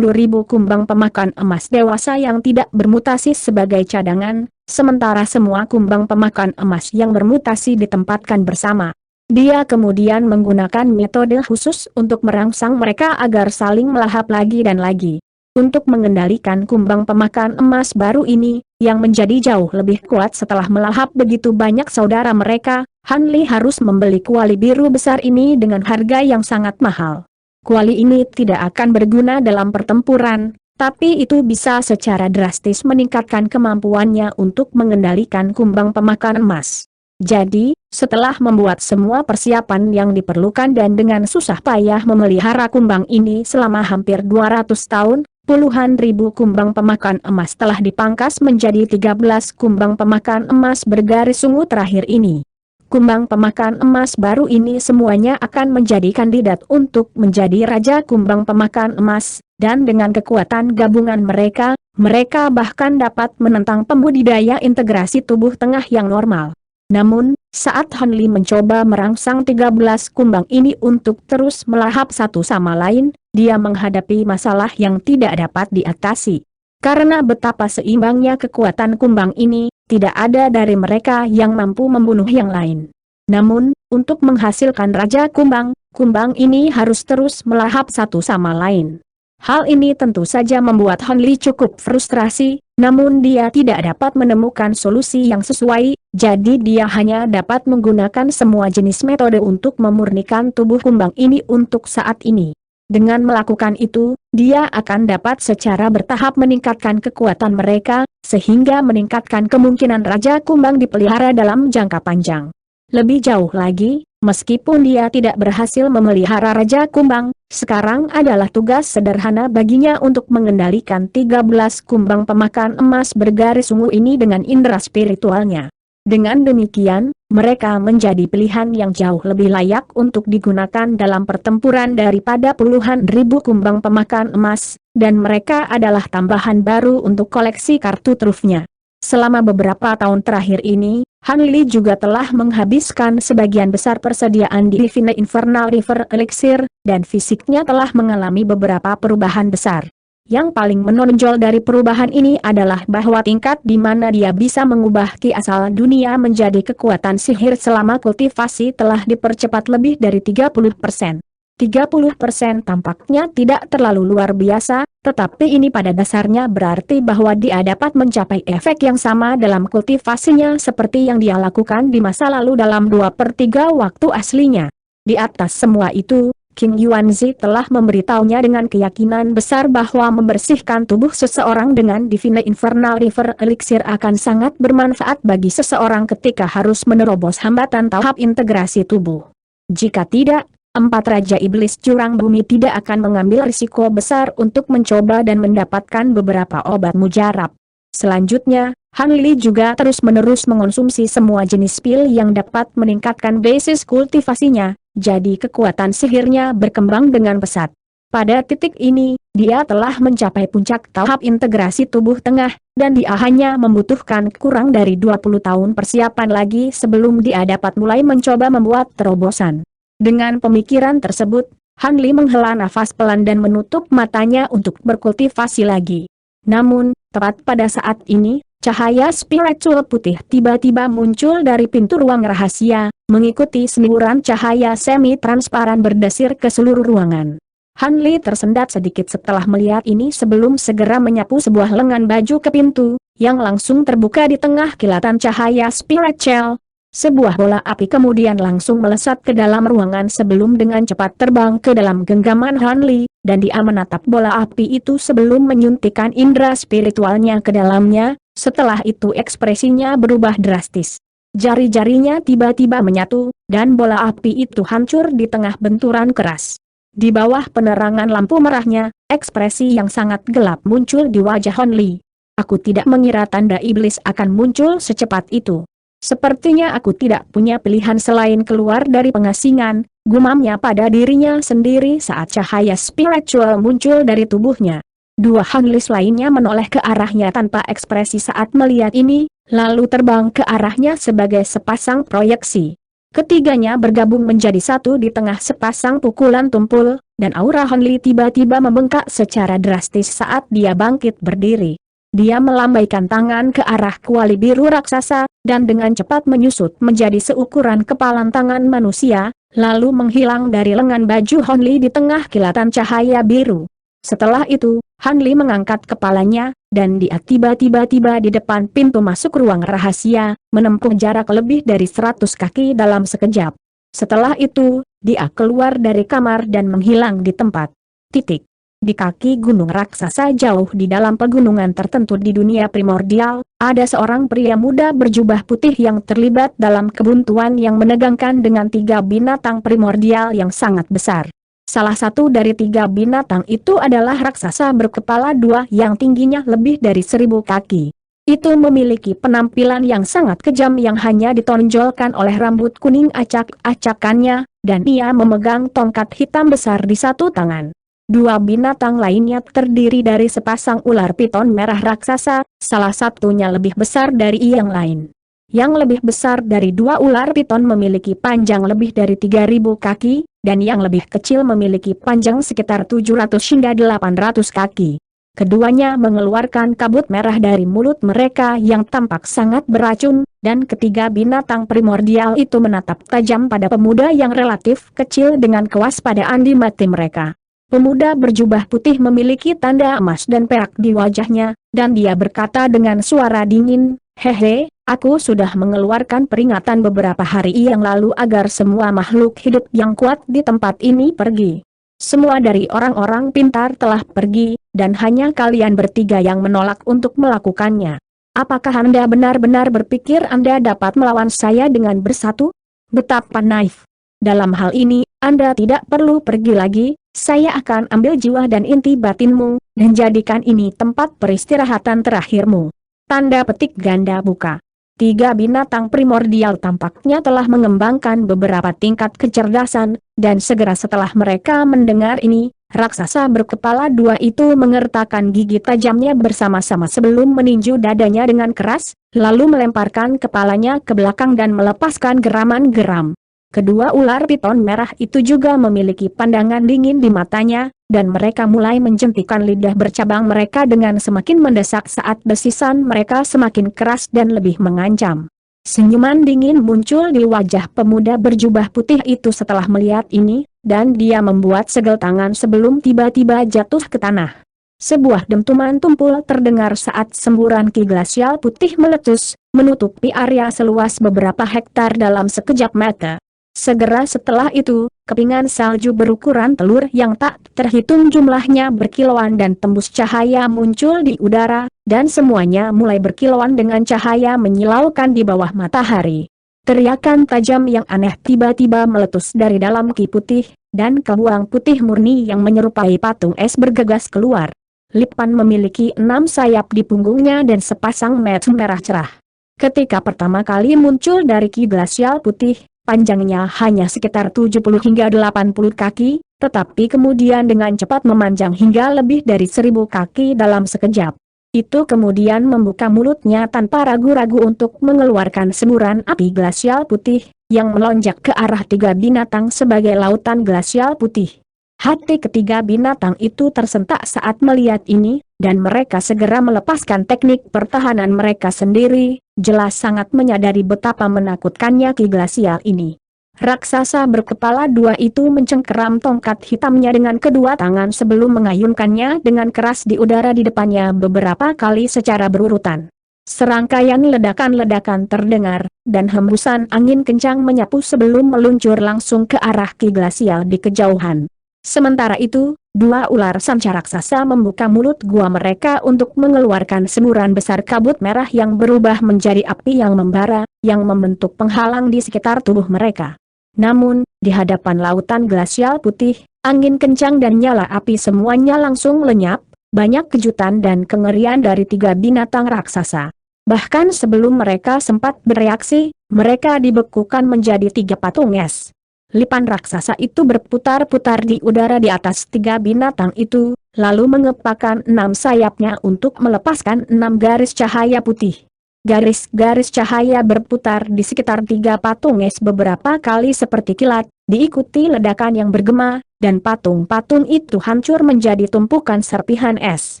kumbang pemakan emas dewasa yang tidak bermutasi sebagai cadangan, sementara semua kumbang pemakan emas yang bermutasi ditempatkan bersama. Dia kemudian menggunakan metode khusus untuk merangsang mereka agar saling melahap lagi dan lagi. Untuk mengendalikan kumbang pemakan emas baru ini, yang menjadi jauh lebih kuat setelah melahap begitu banyak saudara mereka, Hanli harus membeli kuali biru besar ini dengan harga yang sangat mahal. Kuali ini tidak akan berguna dalam pertempuran, tapi itu bisa secara drastis meningkatkan kemampuannya untuk mengendalikan kumbang pemakan emas. Jadi, setelah membuat semua persiapan yang diperlukan dan dengan susah payah memelihara kumbang ini selama hampir 200 tahun, puluhan ribu kumbang pemakan emas telah dipangkas menjadi 13 kumbang pemakan emas bergaris ungu terakhir ini. Kumbang pemakan emas baru ini semuanya akan menjadi kandidat untuk menjadi raja kumbang pemakan emas, dan dengan kekuatan gabungan mereka, mereka bahkan dapat menentang pembudidaya integrasi tubuh tengah yang normal. Namun, saat Han Li mencoba merangsang 13 kumbang ini untuk terus melahap satu sama lain, dia menghadapi masalah yang tidak dapat diatasi. Karena betapa seimbangnya kekuatan kumbang ini, tidak ada dari mereka yang mampu membunuh yang lain. Namun, untuk menghasilkan raja kumbang, kumbang ini harus terus melahap satu sama lain. Hal ini tentu saja membuat Han Li cukup frustrasi, namun dia tidak dapat menemukan solusi yang sesuai, jadi dia hanya dapat menggunakan semua jenis metode untuk memurnikan tubuh kumbang ini untuk saat ini. Dengan melakukan itu, dia akan dapat secara bertahap meningkatkan kekuatan mereka, sehingga meningkatkan kemungkinan raja kumbang dipelihara dalam jangka panjang. Lebih jauh lagi, meskipun dia tidak berhasil memelihara raja kumbang, sekarang adalah tugas sederhana baginya untuk mengendalikan 13 kumbang pemakan emas bergaris ungu ini dengan indera spiritualnya. Dengan demikian, mereka menjadi pilihan yang jauh lebih layak untuk digunakan dalam pertempuran daripada puluhan ribu kumbang pemakan emas, dan mereka adalah tambahan baru untuk koleksi kartu trufnya. Selama beberapa tahun terakhir ini, Han Li juga telah menghabiskan sebagian besar persediaan di Divine Infernal River Elixir, dan fisiknya telah mengalami beberapa perubahan besar. Yang paling menonjol dari perubahan ini adalah bahwa tingkat di mana dia bisa mengubah ki asal dunia menjadi kekuatan sihir selama kultivasi telah dipercepat lebih dari 30%. 30% tampaknya tidak terlalu luar biasa, tetapi ini pada dasarnya berarti bahwa dia dapat mencapai efek yang sama dalam kultivasinya seperti yang dia lakukan di masa lalu dalam 2/3 waktu aslinya. Di atas semua itu, King Yuanzi telah memberitahunya dengan keyakinan besar bahwa membersihkan tubuh seseorang dengan Divine Infernal River Elixir akan sangat bermanfaat bagi seseorang ketika harus menerobos hambatan tahap integrasi tubuh. Jika tidak, 4 Raja Iblis Jurang Bumi tidak akan mengambil risiko besar untuk mencoba dan mendapatkan beberapa obat mujarab. Selanjutnya, Han Li juga terus-menerus mengonsumsi semua jenis pil yang dapat meningkatkan basis kultivasinya, jadi kekuatan sihirnya berkembang dengan pesat. Pada titik ini, dia telah mencapai puncak tahap integrasi tubuh tengah, dan dia hanya membutuhkan kurang dari 20 tahun persiapan lagi sebelum dia dapat mulai mencoba membuat terobosan. Dengan pemikiran tersebut, Han Li menghela nafas pelan dan menutup matanya untuk berkultivasi lagi. Namun, tepat pada saat ini, cahaya spiritual putih tiba-tiba muncul dari pintu ruang rahasia, mengikuti semburan cahaya semi-transparan berdesir ke seluruh ruangan. Han Li tersendat sedikit setelah melihat ini sebelum segera menyapu sebuah lengan baju ke pintu, yang langsung terbuka di tengah kilatan cahaya spiritual. Sebuah bola api kemudian langsung melesat ke dalam ruangan sebelum dengan cepat terbang ke dalam genggaman Han Li, dan dia menatap bola api itu sebelum menyuntikkan indera spiritualnya ke dalamnya. Setelah itu ekspresinya berubah drastis. Jari-jarinya tiba-tiba menyatu, dan bola api itu hancur di tengah benturan keras. Di bawah penerangan lampu merahnya, ekspresi yang sangat gelap muncul di wajah Han Li. Aku tidak mengira tanda iblis akan muncul secepat itu. Sepertinya aku tidak punya pilihan selain keluar dari pengasingan, gumamnya pada dirinya sendiri saat cahaya spiritual muncul dari tubuhnya. Dua Han Li lainnya menoleh ke arahnya tanpa ekspresi saat melihat ini, lalu terbang ke arahnya sebagai sepasang proyeksi. Ketiganya bergabung menjadi satu di tengah sepasang pukulan tumpul, dan aura Han Li tiba-tiba membengkak secara drastis saat dia bangkit berdiri. Dia melambaikan tangan ke arah kuali biru raksasa, dan dengan cepat menyusut menjadi seukuran kepalan tangan manusia, lalu menghilang dari lengan baju Han Li di tengah kilatan cahaya biru. Setelah itu, Han Li mengangkat kepalanya, dan dia tiba-tiba di depan pintu masuk ruang rahasia, menempuh jarak lebih dari 100 kaki dalam sekejap. Setelah itu, dia keluar dari kamar dan menghilang di tempat. Titik. Di kaki gunung raksasa jauh di dalam pegunungan tertentu di dunia primordial, ada seorang pria muda berjubah putih yang terlibat dalam kebuntuan yang menegangkan dengan 3 binatang primordial yang sangat besar. Salah satu dari 3 binatang itu adalah raksasa berkepala 2 yang tingginya lebih dari 1000 kaki. Itu memiliki penampilan yang sangat kejam yang hanya ditonjolkan oleh rambut kuning acak-acakannya, dan ia memegang tongkat hitam besar di satu tangan. 2 binatang lainnya terdiri dari sepasang ular piton merah raksasa, salah satunya lebih besar dari yang lain. Yang lebih besar dari 2 ular piton memiliki panjang lebih dari 3000 kaki, dan yang lebih kecil memiliki panjang sekitar 700 hingga 800 kaki. Keduanya mengeluarkan kabut merah dari mulut mereka yang tampak sangat beracun, dan ketiga binatang primordial itu menatap tajam pada pemuda yang relatif kecil dengan kewaspadaan di mata mereka. Pemuda berjubah putih memiliki tanda emas dan perak di wajahnya, dan dia berkata dengan suara dingin, "Hehe, aku sudah mengeluarkan peringatan beberapa hari yang lalu agar semua makhluk hidup yang kuat di tempat ini pergi. Semua dari orang-orang pintar telah pergi, dan hanya kalian bertiga yang menolak untuk melakukannya. Apakah Anda benar-benar berpikir Anda dapat melawan saya dengan bersatu? Betapa naif. Dalam hal ini, Anda tidak perlu pergi lagi. Saya akan ambil jiwa dan inti batinmu, dan jadikan ini tempat peristirahatan terakhirmu." Tanda petik ganda buka. 3 binatang primordial tampaknya telah mengembangkan beberapa tingkat kecerdasan, dan segera setelah mereka mendengar ini, raksasa berkepala 2 itu mengertakkan gigi tajamnya bersama-sama sebelum meninju dadanya dengan keras, lalu melemparkan kepalanya ke belakang dan melepaskan geraman geram. Kedua ular piton merah itu juga memiliki pandangan dingin di matanya, dan mereka mulai menjentikan lidah bercabang mereka dengan semakin mendesak saat desisan mereka semakin keras dan lebih mengancam. Senyuman dingin muncul di wajah pemuda berjubah putih itu setelah melihat ini, dan dia membuat segel tangan sebelum tiba-tiba jatuh ke tanah. Sebuah dentuman tumpul terdengar saat semburan ki glasial putih meletus, menutupi area seluas beberapa hektar dalam sekejap mata. Segera setelah itu, kepingan salju berukuran telur yang tak terhitung jumlahnya berkilauan dan tembus cahaya muncul di udara, dan semuanya mulai berkilauan dengan cahaya menyilaukan di bawah matahari. Teriakan tajam yang aneh tiba-tiba meletus dari dalam ki putih, dan kebuang putih murni yang menyerupai patung es bergegas keluar. Lipan memiliki 6 sayap di punggungnya dan sepasang mata merah cerah. Ketika pertama kali muncul dari ki glasial putih, panjangnya hanya sekitar 70 hingga 80 kaki, tetapi kemudian dengan cepat memanjang hingga lebih dari 1000 kaki dalam sekejap. Itu kemudian membuka mulutnya tanpa ragu-ragu untuk mengeluarkan semburan api glasial putih, yang melonjak ke arah 3 binatang sebagai lautan glasial putih. Hati ketiga binatang itu tersentak saat melihat ini, dan mereka segera melepaskan teknik pertahanan mereka sendiri, jelas sangat menyadari betapa menakutkannya ki glasial ini. Raksasa berkepala 2 itu mencengkeram tongkat hitamnya dengan kedua tangan sebelum mengayunkannya dengan keras di udara di depannya beberapa kali secara berurutan. Serangkaian ledakan-ledakan terdengar, dan hembusan angin kencang menyapu sebelum meluncur langsung ke arah ki glasial di kejauhan. Sementara itu, 2 ular sanca raksasa membuka mulut gua mereka untuk mengeluarkan semburan besar kabut merah yang berubah menjadi api yang membara, yang membentuk penghalang di sekitar tubuh mereka. Namun, di hadapan lautan glasial putih, angin kencang dan nyala api semuanya langsung lenyap, banyak kejutan dan kengerian dari 3 binatang raksasa. Bahkan sebelum mereka sempat bereaksi, mereka dibekukan menjadi 3 patung es. Lipan raksasa itu berputar-putar di udara di atas 3 binatang itu, lalu mengepakkan 6 sayapnya untuk melepaskan 6 garis cahaya putih. Garis-garis cahaya berputar di sekitar 3 patung es beberapa kali seperti kilat, diikuti ledakan yang bergema, dan patung-patung itu hancur menjadi tumpukan serpihan es.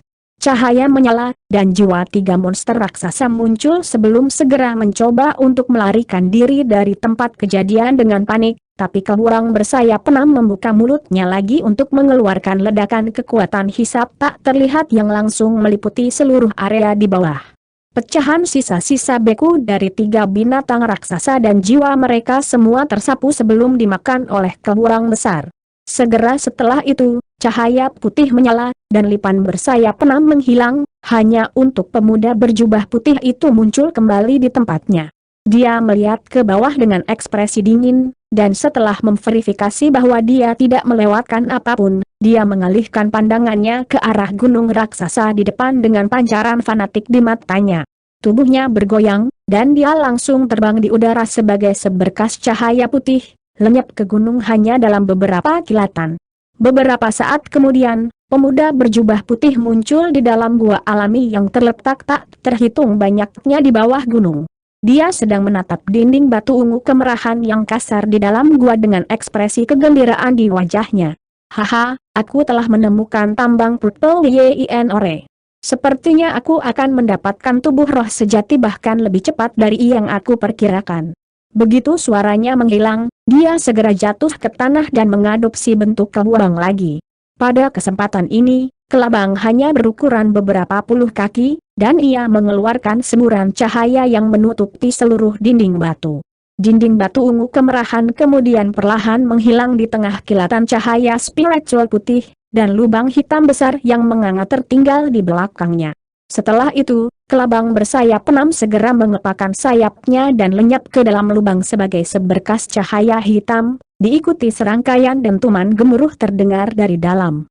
Cahaya menyala, dan jiwa 3 monster raksasa muncul sebelum segera mencoba untuk melarikan diri dari tempat kejadian dengan panik, tapi keburang bersayap enam membuka mulutnya lagi untuk mengeluarkan ledakan kekuatan hisap tak terlihat yang langsung meliputi seluruh area di bawah. Pecahan sisa-sisa beku dari 3 binatang raksasa dan jiwa mereka semua tersapu sebelum dimakan oleh keburang besar. Segera setelah itu, cahaya putih menyala, dan lipan bersayap enam menghilang, hanya untuk pemuda berjubah putih itu muncul kembali di tempatnya. Dia melihat ke bawah dengan ekspresi dingin, dan setelah memverifikasi bahwa dia tidak melewatkan apapun, dia mengalihkan pandangannya ke arah gunung raksasa di depan dengan pancaran fanatik di matanya. Tubuhnya bergoyang, dan dia langsung terbang di udara sebagai seberkas cahaya putih, lenyap ke gunung hanya dalam beberapa kilatan. Beberapa saat kemudian, pemuda berjubah putih muncul di dalam gua alami yang terletak tak terhitung banyaknya di bawah gunung. Dia sedang menatap dinding batu ungu kemerahan yang kasar di dalam gua dengan ekspresi kegembiraan di wajahnya. Haha, aku telah menemukan tambang Purple Yin Ore. Sepertinya aku akan mendapatkan tubuh roh sejati bahkan lebih cepat dari yang aku perkirakan. Begitu suaranya menghilang, dia segera jatuh ke tanah dan mengadopsi bentuk kelabang lagi. Pada kesempatan ini, kelabang hanya berukuran beberapa puluh kaki, dan ia mengeluarkan semburan cahaya yang menutupi seluruh dinding batu. Dinding batu ungu kemerahan kemudian perlahan menghilang di tengah kilatan cahaya spiritual putih, dan lubang hitam besar yang menganga tertinggal di belakangnya. Setelah itu, kelabang bersayap enam segera mengepakkan sayapnya dan lenyap ke dalam lubang sebagai seberkas cahaya hitam, diikuti serangkaian dentuman gemuruh terdengar dari dalam.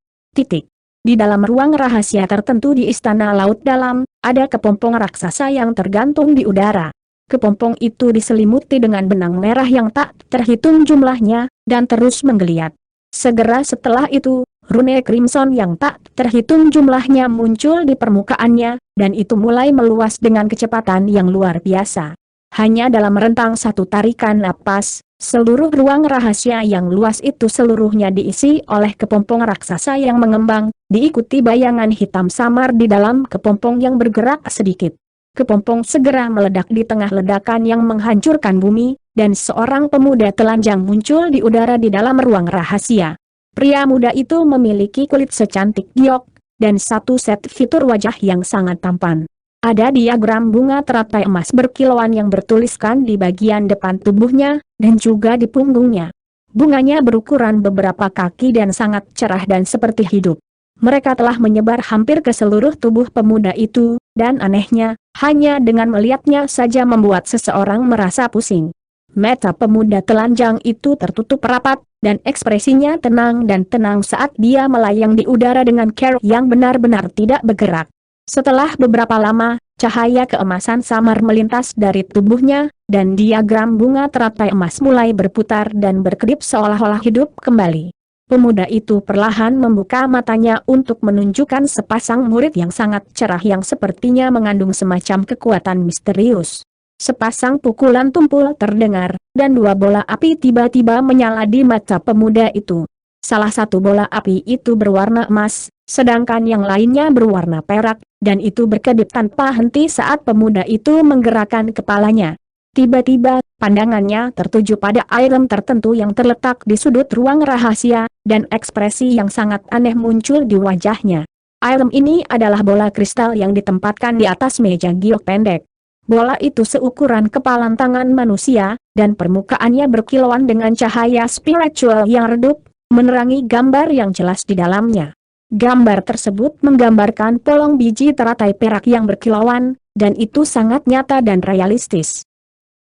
Di dalam ruang rahasia tertentu di Istana Laut Dalam, ada kepompong raksasa yang tergantung di udara. Kepompong itu diselimuti dengan benang merah yang tak terhitung jumlahnya, dan terus menggeliat. Segera setelah itu, rune crimson yang tak terhitung jumlahnya muncul di permukaannya, dan itu mulai meluas dengan kecepatan yang luar biasa. Hanya dalam rentang satu tarikan napas, seluruh ruang rahasia yang luas itu seluruhnya diisi oleh kepompong raksasa yang mengembang, diikuti bayangan hitam samar di dalam kepompong yang bergerak sedikit. Kepompong segera meledak di tengah ledakan yang menghancurkan bumi, dan seorang pemuda telanjang muncul di udara di dalam ruang rahasia. Pria muda itu memiliki kulit secantik giok, dan satu set fitur wajah yang sangat tampan. Ada diagram bunga teratai emas berkilauan yang bertuliskan di bagian depan tubuhnya, dan juga di punggungnya. Bunganya berukuran beberapa kaki dan sangat cerah dan seperti hidup. Mereka telah menyebar hampir ke seluruh tubuh pemuda itu, dan anehnya, hanya dengan melihatnya saja membuat seseorang merasa pusing. Mata pemuda telanjang itu tertutup rapat, dan ekspresinya tenang dan tenang saat dia melayang di udara dengan cara yang benar-benar tidak bergerak. Setelah beberapa lama, cahaya keemasan samar melintas dari tubuhnya, dan diagram bunga teratai emas mulai berputar dan berkedip seolah-olah hidup kembali. Pemuda itu perlahan membuka matanya untuk menunjukkan sepasang murid yang sangat cerah yang sepertinya mengandung semacam kekuatan misterius. Sepasang pukulan tumpul terdengar, dan dua bola api tiba-tiba menyala di mata pemuda itu. Salah satu bola api itu berwarna emas, sedangkan yang lainnya berwarna perak, dan itu berkedip tanpa henti saat pemuda itu menggerakkan kepalanya. Tiba-tiba, pandangannya tertuju pada item tertentu yang terletak di sudut ruang rahasia, dan ekspresi yang sangat aneh muncul di wajahnya. Item ini adalah bola kristal yang ditempatkan di atas meja giok pendek. Bola itu seukuran kepalan tangan manusia, dan permukaannya berkilauan dengan cahaya spiritual yang redup, menerangi gambar yang jelas di dalamnya. Gambar tersebut menggambarkan polong biji teratai perak yang berkilauan, dan itu sangat nyata dan realistis.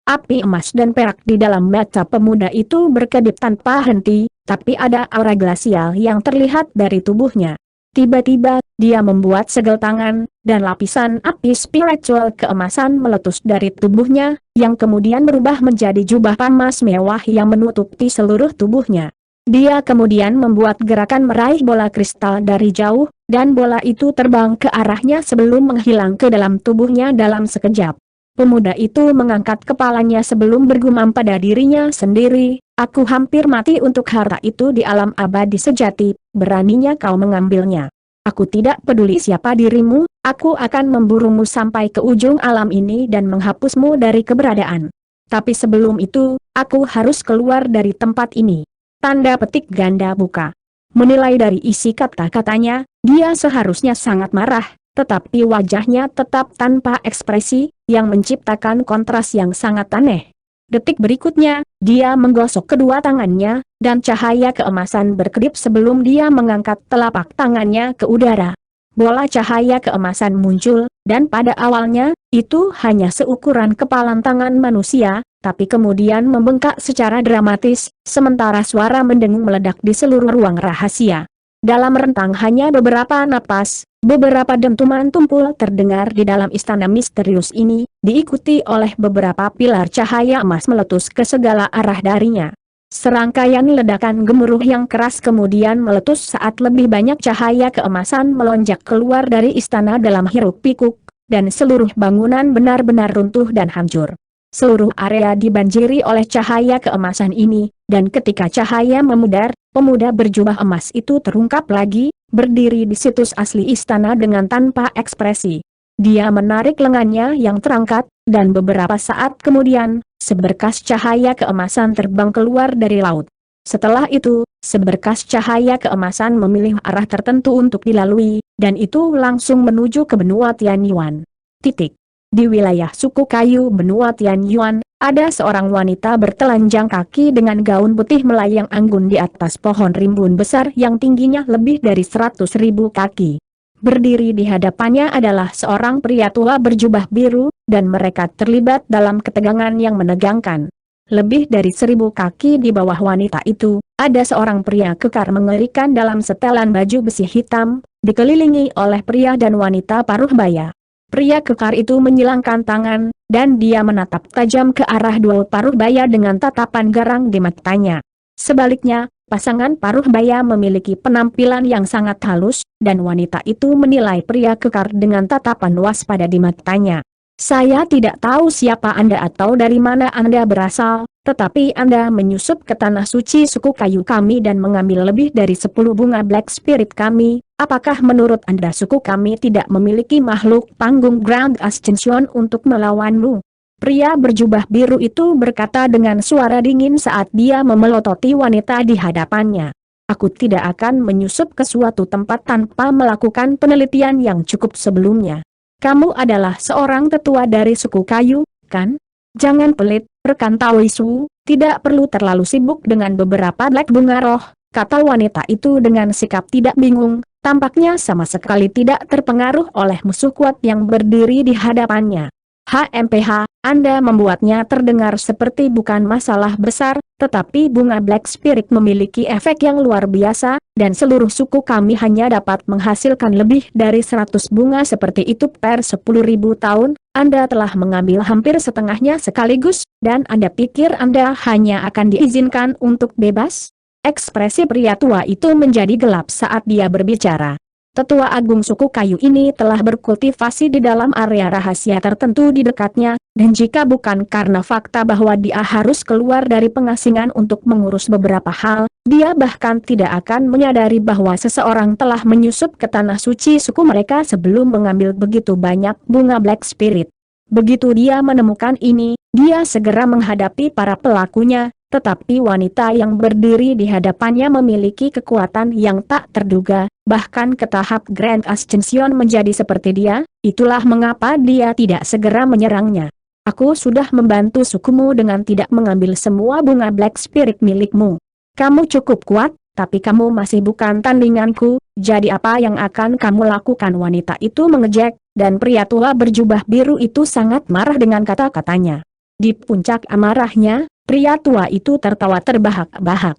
Api emas dan perak di dalam mata pemuda itu berkedip tanpa henti, tapi ada aura glasial yang terlihat dari tubuhnya. Tiba-tiba, dia membuat segel tangan, dan lapisan api spiritual keemasan meletus dari tubuhnya, yang kemudian berubah menjadi jubah pamas mewah yang menutupi seluruh tubuhnya. Dia kemudian membuat gerakan meraih bola kristal dari jauh, dan bola itu terbang ke arahnya sebelum menghilang ke dalam tubuhnya dalam sekejap. Pemuda itu mengangkat kepalanya sebelum bergumam pada dirinya sendiri, "Aku hampir mati untuk harta itu di alam abadi sejati, beraninya kau mengambilnya. Aku tidak peduli siapa dirimu, aku akan memburumu sampai ke ujung alam ini dan menghapusmu dari keberadaan. Tapi sebelum itu, aku harus keluar dari tempat ini." Tanda petik ganda buka. Menilai dari isi kata-katanya, dia seharusnya sangat marah, tetapi wajahnya tetap tanpa ekspresi, yang menciptakan kontras yang sangat aneh. Detik berikutnya, dia menggosok kedua tangannya, dan cahaya keemasan berkedip sebelum dia mengangkat telapak tangannya ke udara. Bola cahaya keemasan muncul, dan pada awalnya, itu hanya seukuran kepalan tangan manusia, tapi kemudian membengkak secara dramatis, sementara suara mendengung meledak di seluruh ruang rahasia. Dalam rentang hanya beberapa napas, beberapa dentuman tumpul terdengar di dalam istana misterius ini, diikuti oleh beberapa pilar cahaya emas meletus ke segala arah darinya. Serangkaian ledakan gemuruh yang keras kemudian meletus saat lebih banyak cahaya keemasan melonjak keluar dari istana dalam hiruk-pikuk, dan seluruh bangunan benar-benar runtuh dan hancur. Seluruh area dibanjiri oleh cahaya keemasan ini, dan ketika cahaya memudar, pemuda berjubah emas itu terungkap lagi, berdiri di situs asli istana dengan tanpa ekspresi. Dia menarik lengannya yang terangkat, dan beberapa saat kemudian, seberkas cahaya keemasan terbang keluar dari laut. Setelah itu, seberkas cahaya keemasan memilih arah tertentu untuk dilalui, dan itu langsung menuju ke benua Tianyuan. Titik. Di wilayah suku kayu benua Tianyuan, ada seorang wanita bertelanjang kaki dengan gaun putih melayang anggun di atas pohon rimbun besar yang tingginya lebih dari 100.000 kaki. Berdiri di hadapannya adalah seorang pria tua berjubah biru, dan mereka terlibat dalam ketegangan yang menegangkan. Lebih dari 1.000 kaki di bawah wanita itu, ada seorang pria kekar mengerikan dalam setelan baju besi hitam, dikelilingi oleh pria dan wanita paruh baya. Pria kekar itu menyilangkan tangan, dan dia menatap tajam ke arah dua paruh baya dengan tatapan garang di matanya. Sebaliknya, pasangan paruh baya memiliki penampilan yang sangat halus, dan wanita itu menilai pria kekar dengan tatapan waspada di matanya. Saya tidak tahu siapa Anda atau dari mana Anda berasal, tetapi Anda menyusup ke tanah suci suku kayu kami dan mengambil lebih dari 10 bunga Black Spirit kami. Apakah menurut Anda suku kami tidak memiliki makhluk panggung Grand Ascension untuk melawanmu? Pria berjubah biru itu berkata dengan suara dingin saat dia memelototi wanita di hadapannya. Aku tidak akan menyusup ke suatu tempat tanpa melakukan penelitian yang cukup sebelumnya. Kamu adalah seorang tetua dari suku kayu, kan? Jangan pelit, rekan Taoisu, tidak perlu terlalu sibuk dengan beberapa black bunga roh, kata wanita itu dengan sikap tidak bingung, tampaknya sama sekali tidak terpengaruh oleh musuh kuat yang berdiri di hadapannya. HMPH, Anda membuatnya terdengar seperti bukan masalah besar, tetapi bunga Black Spirit memiliki efek yang luar biasa, dan seluruh suku kami hanya dapat menghasilkan lebih dari 100 bunga seperti itu per 10.000 tahun. Anda telah mengambil hampir setengahnya sekaligus, dan Anda pikir Anda hanya akan diizinkan untuk bebas? Ekspresi pria tua itu menjadi gelap saat dia berbicara. Tetua agung suku kayu ini telah berkultivasi di dalam area rahasia tertentu di dekatnya, dan jika bukan karena fakta bahwa dia harus keluar dari pengasingan untuk mengurus beberapa hal, dia bahkan tidak akan menyadari bahwa seseorang telah menyusup ke tanah suci suku mereka sebelum mengambil begitu banyak bunga Black Spirit. Begitu dia menemukan ini, dia segera menghadapi para pelakunya, tetapi wanita yang berdiri di hadapannya memiliki kekuatan yang tak terduga, bahkan ke tahap Grand Ascension menjadi seperti dia, itulah mengapa dia tidak segera menyerangnya. Aku sudah membantu sukumu dengan tidak mengambil semua bunga Black Spirit milikmu. Kamu cukup kuat, tapi kamu masih bukan tandinganku, jadi apa yang akan kamu lakukan? Wanita itu mengejek, dan pria tua berjubah biru itu sangat marah dengan kata-katanya. Di puncak amarahnya, pria tua itu tertawa terbahak-bahak.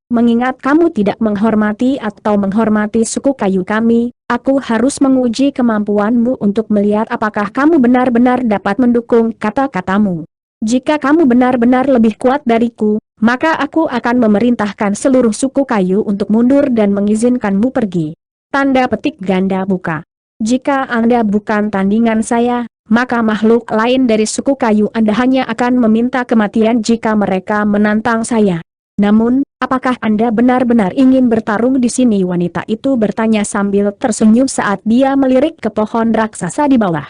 Mengingat kamu tidak menghormati atau menghormati suku kayu kami, aku harus menguji kemampuanmu untuk melihat apakah kamu benar-benar dapat mendukung kata-katamu. Jika kamu benar-benar lebih kuat dariku, maka aku akan memerintahkan seluruh suku kayu untuk mundur dan mengizinkanmu pergi. Tanda petik ganda buka. Jika Anda bukan tandingan saya, maka makhluk lain dari suku kayu Anda hanya akan meminta kematian jika mereka menantang saya. Namun, apakah Anda benar-benar ingin bertarung di sini? Wanita itu bertanya sambil tersenyum saat dia melirik ke pohon raksasa di bawah.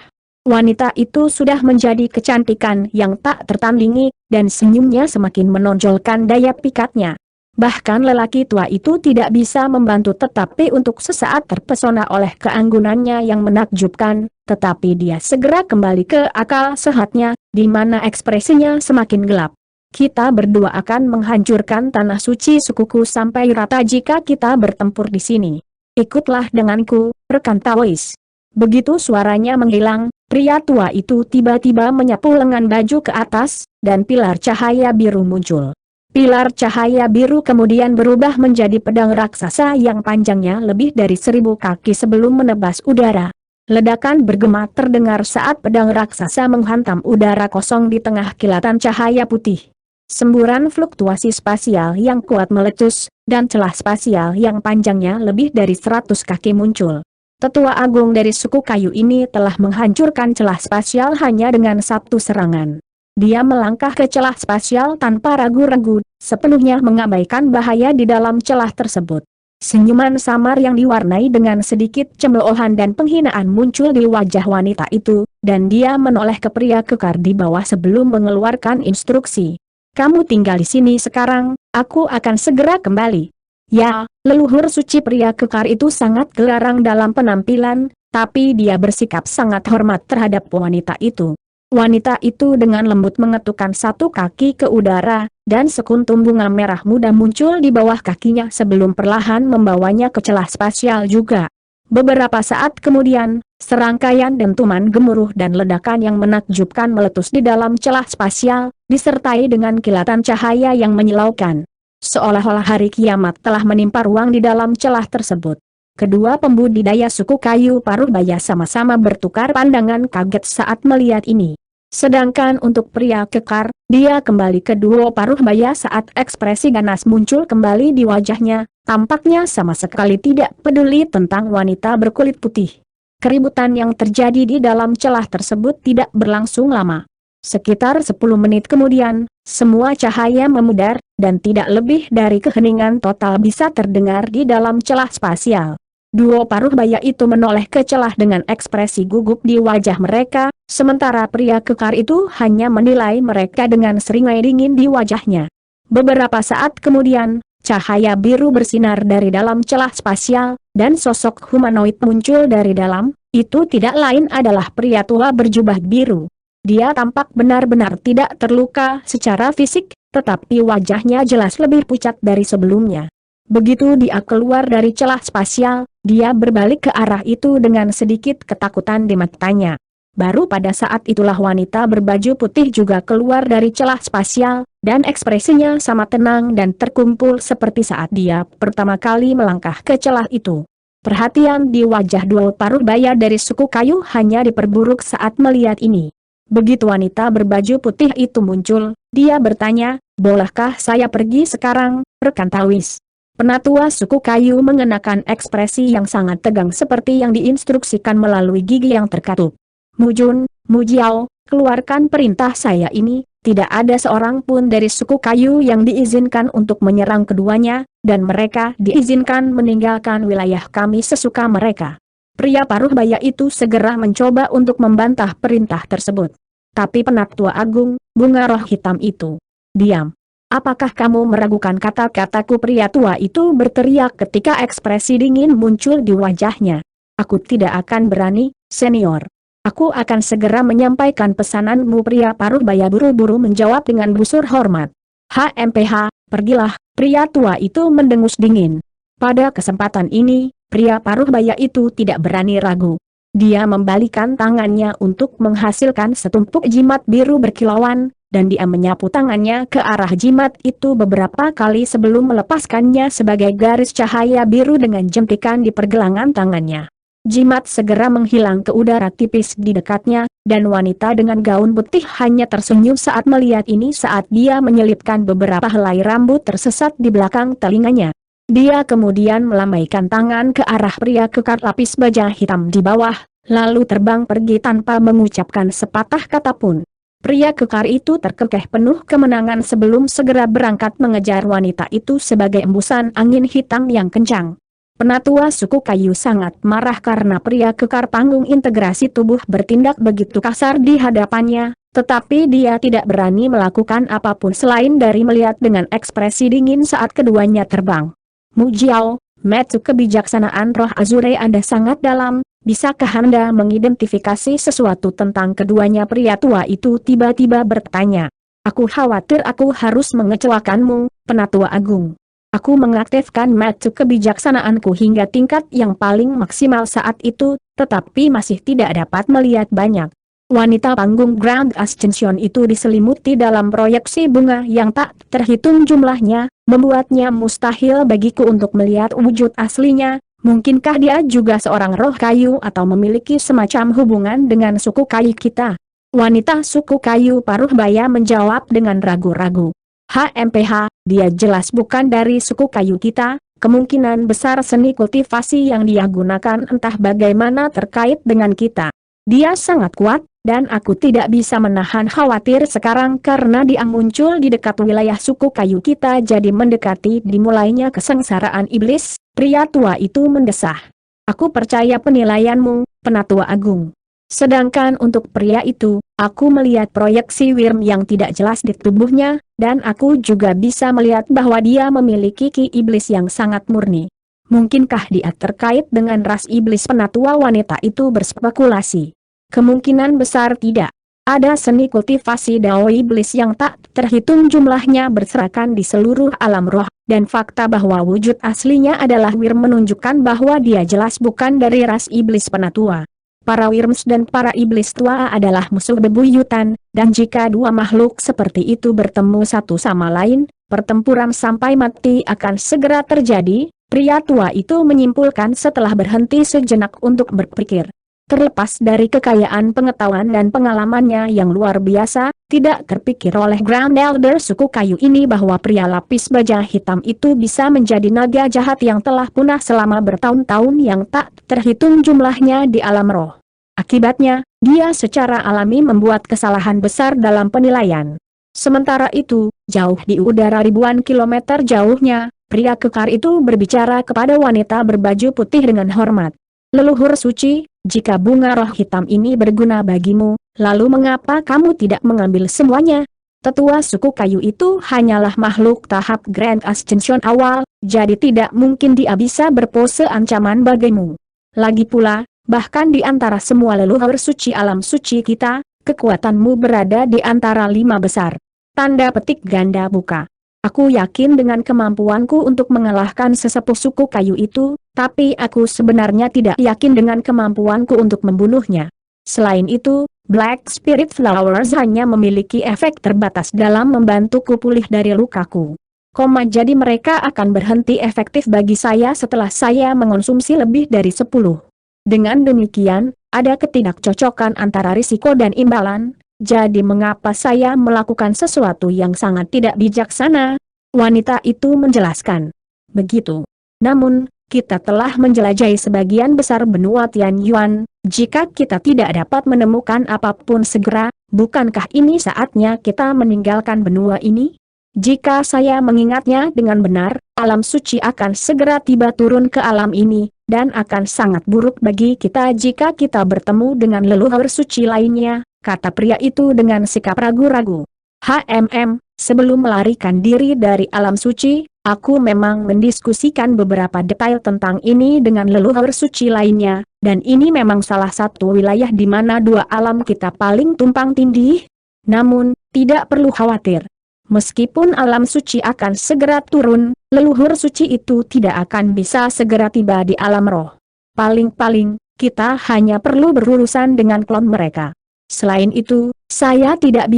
Wanita itu sudah menjadi kecantikan yang tak tertandingi, dan senyumnya semakin menonjolkan daya pikatnya. Bahkan lelaki tua itu tidak bisa membantu tetapi untuk sesaat terpesona oleh keanggunannya yang menakjubkan, tetapi dia segera kembali ke akal sehatnya, di mana ekspresinya semakin gelap. Kita berdua akan menghancurkan tanah suci sukuku sampai rata jika kita bertempur di sini. Ikutlah denganku, rekan Taois. Begitu suaranya menghilang, pria tua itu tiba-tiba menyapu lengan baju ke atas, dan pilar cahaya biru muncul. Pilar cahaya biru kemudian berubah menjadi pedang raksasa yang panjangnya lebih dari 1000 kaki sebelum menebas udara. Ledakan bergema terdengar saat pedang raksasa menghantam udara kosong di tengah kilatan cahaya putih. Semburan fluktuasi spasial yang kuat meletus, dan celah spasial yang panjangnya lebih dari 100 kaki muncul. Tetua agung dari suku kayu ini telah menghancurkan celah spasial hanya dengan satu serangan. Dia melangkah ke celah spasial tanpa ragu-ragu, sepenuhnya mengabaikan bahaya di dalam celah tersebut. Senyuman samar yang diwarnai dengan sedikit cemoohan dan penghinaan muncul di wajah wanita itu, dan dia menoleh ke pria kekar di bawah sebelum mengeluarkan instruksi. Kamu tinggal di sini sekarang, aku akan segera kembali. Ya, leluhur suci pria kekar itu sangat garang dalam penampilan, tapi dia bersikap sangat hormat terhadap wanita itu. Wanita itu dengan lembut mengetukkan satu kaki ke udara, dan sekuntum bunga merah muda muncul di bawah kakinya sebelum perlahan membawanya ke celah spasial juga. Beberapa saat kemudian, serangkaian dentuman gemuruh dan ledakan yang menakjubkan meletus di dalam celah spasial, disertai dengan kilatan cahaya yang menyilaukan. Seolah-olah hari kiamat telah menimpa ruang di dalam celah tersebut. Kedua pembudidaya suku kayu paruh baya sama-sama bertukar pandangan kaget saat melihat ini. Sedangkan untuk pria kekar, dia kembali ke duo paruh baya saat ekspresi ganas muncul kembali di wajahnya, tampaknya sama sekali tidak peduli tentang wanita berkulit putih. Keributan yang terjadi di dalam celah tersebut tidak berlangsung lama. Sekitar 10 menit kemudian, semua cahaya memudar, dan tidak lebih dari keheningan total bisa terdengar di dalam celah spasial. Duo paruh baya itu menoleh ke celah dengan ekspresi gugup di wajah mereka, sementara pria kekar itu hanya menilai mereka dengan seringai dingin di wajahnya. Beberapa saat kemudian, cahaya biru bersinar dari dalam celah spasial, dan sosok humanoid muncul dari dalam, itu tidak lain adalah pria tua berjubah biru. Dia tampak benar-benar tidak terluka secara fisik, tetapi wajahnya jelas lebih pucat dari sebelumnya. Begitu dia keluar dari celah spasial, dia berbalik ke arah itu dengan sedikit ketakutan di matanya. Baru pada saat itulah wanita berbaju putih juga keluar dari celah spasial, dan ekspresinya sama tenang dan terkumpul seperti saat dia pertama kali melangkah ke celah itu. Perhatian di wajah dua paruh baya dari suku kayu hanya diperburuk saat melihat ini. Begitu wanita berbaju putih itu muncul, dia bertanya, "Bolehkah saya pergi sekarang, rekan Tawis?" Penatua suku kayu mengenakan ekspresi yang sangat tegang seperti yang diinstruksikan melalui gigi yang terkatup. "Mujun, Mujiao, keluarkan perintah saya ini, tidak ada seorang pun dari suku kayu yang diizinkan untuk menyerang keduanya, dan mereka diizinkan meninggalkan wilayah kami sesuka mereka." Pria paruh baya itu segera mencoba untuk membantah perintah tersebut. Tapi Penatua Agung, bunga roh hitam itu, "Diam. Apakah kamu meragukan kata-kataku?" Pria tua itu berteriak ketika ekspresi dingin muncul di wajahnya. "Aku tidak akan berani, senior. Aku akan segera menyampaikan pesananmu." Pria paruh baya buru-buru menjawab dengan busur hormat. "HMPH, pergilah." Pria tua itu mendengus dingin. Pada kesempatan ini, pria paruh baya itu tidak berani ragu. Dia membalikan tangannya untuk menghasilkan setumpuk jimat biru berkilauan, dan dia menyapu tangannya ke arah jimat itu beberapa kali sebelum melepaskannya sebagai garis cahaya biru dengan jentikan di pergelangan tangannya. Jimat segera menghilang ke udara tipis di dekatnya, dan wanita dengan gaun putih hanya tersenyum saat melihat ini saat dia menyelipkan beberapa helai rambut tersesat di belakang telinganya. Dia kemudian melambaikan tangan ke arah pria kekar lapis baja hitam di bawah, lalu terbang pergi tanpa mengucapkan sepatah kata pun. Pria kekar itu terkekeh penuh kemenangan sebelum segera berangkat mengejar wanita itu sebagai embusan angin hitam yang kencang. Penatua suku kayu sangat marah karena pria kekar panggung integrasi tubuh bertindak begitu kasar di hadapannya, tetapi dia tidak berani melakukan apapun selain dari melihat dengan ekspresi dingin saat keduanya terbang. Mujiao, Metsu kebijaksanaan roh Azure Anda sangat dalam, bisakah Anda mengidentifikasi sesuatu tentang keduanya? Pria tua itu tiba-tiba bertanya. Aku khawatir aku harus mengecewakanmu, Penatua Agung. Aku mengaktifkan Metsu kebijaksanaanku hingga tingkat yang paling maksimal saat itu, tetapi masih tidak dapat melihat banyak. Wanita panggung Grand Ascension itu diselimuti dalam proyeksi bunga yang tak terhitung jumlahnya, membuatnya mustahil bagiku untuk melihat wujud aslinya. Mungkinkah dia juga seorang roh kayu atau memiliki semacam hubungan dengan suku kayu kita? Wanita suku kayu paruh baya menjawab dengan ragu-ragu. HMPH, dia jelas bukan dari suku kayu kita, kemungkinan besar seni kultivasi yang dia gunakan entah bagaimana terkait dengan kita. Dia sangat kuat, dan aku tidak bisa menahan khawatir sekarang karena dia muncul di dekat wilayah suku kayu kita jadi mendekati dimulainya kesengsaraan iblis. Pria tua itu mendesah. Aku percaya penilaianmu, Penatua Agung. Sedangkan untuk pria itu, aku melihat proyeksi Wyrm yang tidak jelas di tubuhnya, dan aku juga bisa melihat bahwa dia memiliki ki iblis yang sangat murni. Mungkinkah dia terkait dengan ras iblis? Penatua wanita itu berspekulasi. Kemungkinan besar tidak. Ada seni kultivasi dao iblis yang tak terhitung jumlahnya berserakan di seluruh alam roh, dan fakta bahwa wujud aslinya adalah Wyrm menunjukkan bahwa dia jelas bukan dari ras iblis penatua. Para Wyrms dan para iblis tua adalah musuh bebuyutan, dan jika dua makhluk seperti itu bertemu satu sama lain, pertempuran sampai mati akan segera terjadi. Pria tua itu menyimpulkan setelah berhenti sejenak untuk berpikir. Terlepas dari kekayaan pengetahuan dan pengalamannya yang luar biasa, tidak terpikir oleh Grand Elder suku kayu ini bahwa pria lapis baja hitam itu bisa menjadi naga jahat yang telah punah selama bertahun-tahun yang tak terhitung jumlahnya di alam roh. Akibatnya, dia secara alami membuat kesalahan besar dalam penilaian. Sementara itu, jauh di udara ribuan kilometer jauhnya, pria kekar itu berbicara kepada wanita berbaju putih dengan hormat. Leluhur suci, jika bunga roh hitam ini berguna bagimu, lalu mengapa kamu tidak mengambil semuanya? Tetua suku kayu itu hanyalah makhluk tahap Grand Ascension awal, jadi tidak mungkin dia bisa berpose ancaman bagimu. Lagi pula, bahkan di antara semua leluhur suci alam suci kita, kekuatanmu berada di antara 5 besar. Tanda petik ganda buka. Aku yakin dengan kemampuanku untuk mengalahkan sesepuh suku kayu itu, tapi aku sebenarnya tidak yakin dengan kemampuanku untuk membunuhnya. Selain itu, Black Spirit Flowers hanya memiliki efek terbatas dalam membantuku pulih dari lukaku. Jadi mereka akan berhenti efektif bagi saya setelah saya mengonsumsi lebih dari 10. Dengan demikian, ada ketidakcocokan antara risiko dan imbalan. Jadi mengapa saya melakukan sesuatu yang sangat tidak bijaksana? Wanita itu menjelaskan. Begitu. Namun, kita telah menjelajahi sebagian besar benua Tianyuan. Jika kita tidak dapat menemukan apapun segera, bukankah ini saatnya kita meninggalkan benua ini? Jika saya mengingatnya dengan benar, alam suci akan segera tiba turun ke alam ini, dan akan sangat buruk bagi kita jika kita bertemu dengan leluhur suci lainnya, kata pria itu dengan sikap ragu-ragu. Sebelum melarikan diri dari alam suci, aku memang mendiskusikan beberapa detail tentang ini dengan leluhur suci lainnya, dan ini memang salah satu wilayah di mana dua alam kita paling tumpang tindih. Namun, tidak perlu khawatir. Meskipun alam suci akan segera turun, leluhur suci itu tidak akan bisa segera tiba di alam roh. Paling-paling, kita hanya perlu berurusan dengan klon mereka. Selain itu, saya tidak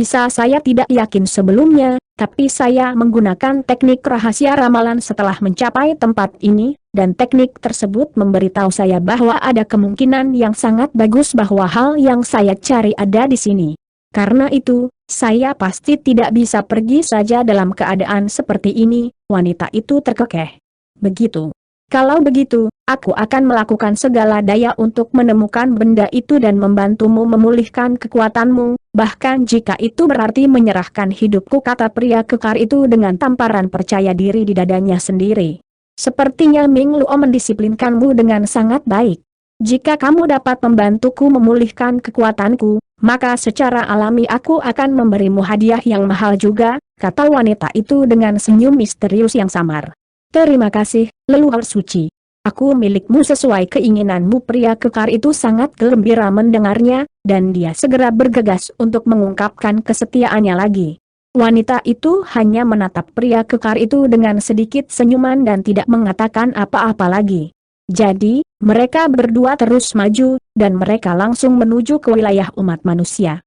yakin sebelumnya, tapi saya menggunakan teknik rahasia ramalan setelah mencapai tempat ini, dan teknik tersebut memberitahu saya bahwa ada kemungkinan yang sangat bagus bahwa hal yang saya cari ada di sini. Karena itu, saya pasti tidak bisa pergi saja dalam keadaan seperti ini, wanita itu terkekeh. Begitu. Kalau begitu, aku akan melakukan segala daya untuk menemukan benda itu dan membantumu memulihkan kekuatanmu, bahkan jika itu berarti menyerahkan hidupku, kata pria kekar itu dengan tamparan percaya diri di dadanya sendiri. Sepertinya Ming Luo mendisiplinkanmu dengan sangat baik. Jika kamu dapat membantuku memulihkan kekuatanku, maka secara alami aku akan memberimu hadiah yang mahal juga, kata wanita itu dengan senyum misterius yang samar. Terima kasih, leluhur suci. Aku milikmu sesuai keinginanmu. Pria kekar itu sangat gembira mendengarnya, dan dia segera bergegas untuk mengungkapkan kesetiaannya lagi. Wanita itu hanya menatap pria kekar itu dengan sedikit senyuman dan tidak mengatakan apa-apa lagi. Jadi, mereka berdua terus maju, dan mereka langsung menuju ke wilayah umat manusia.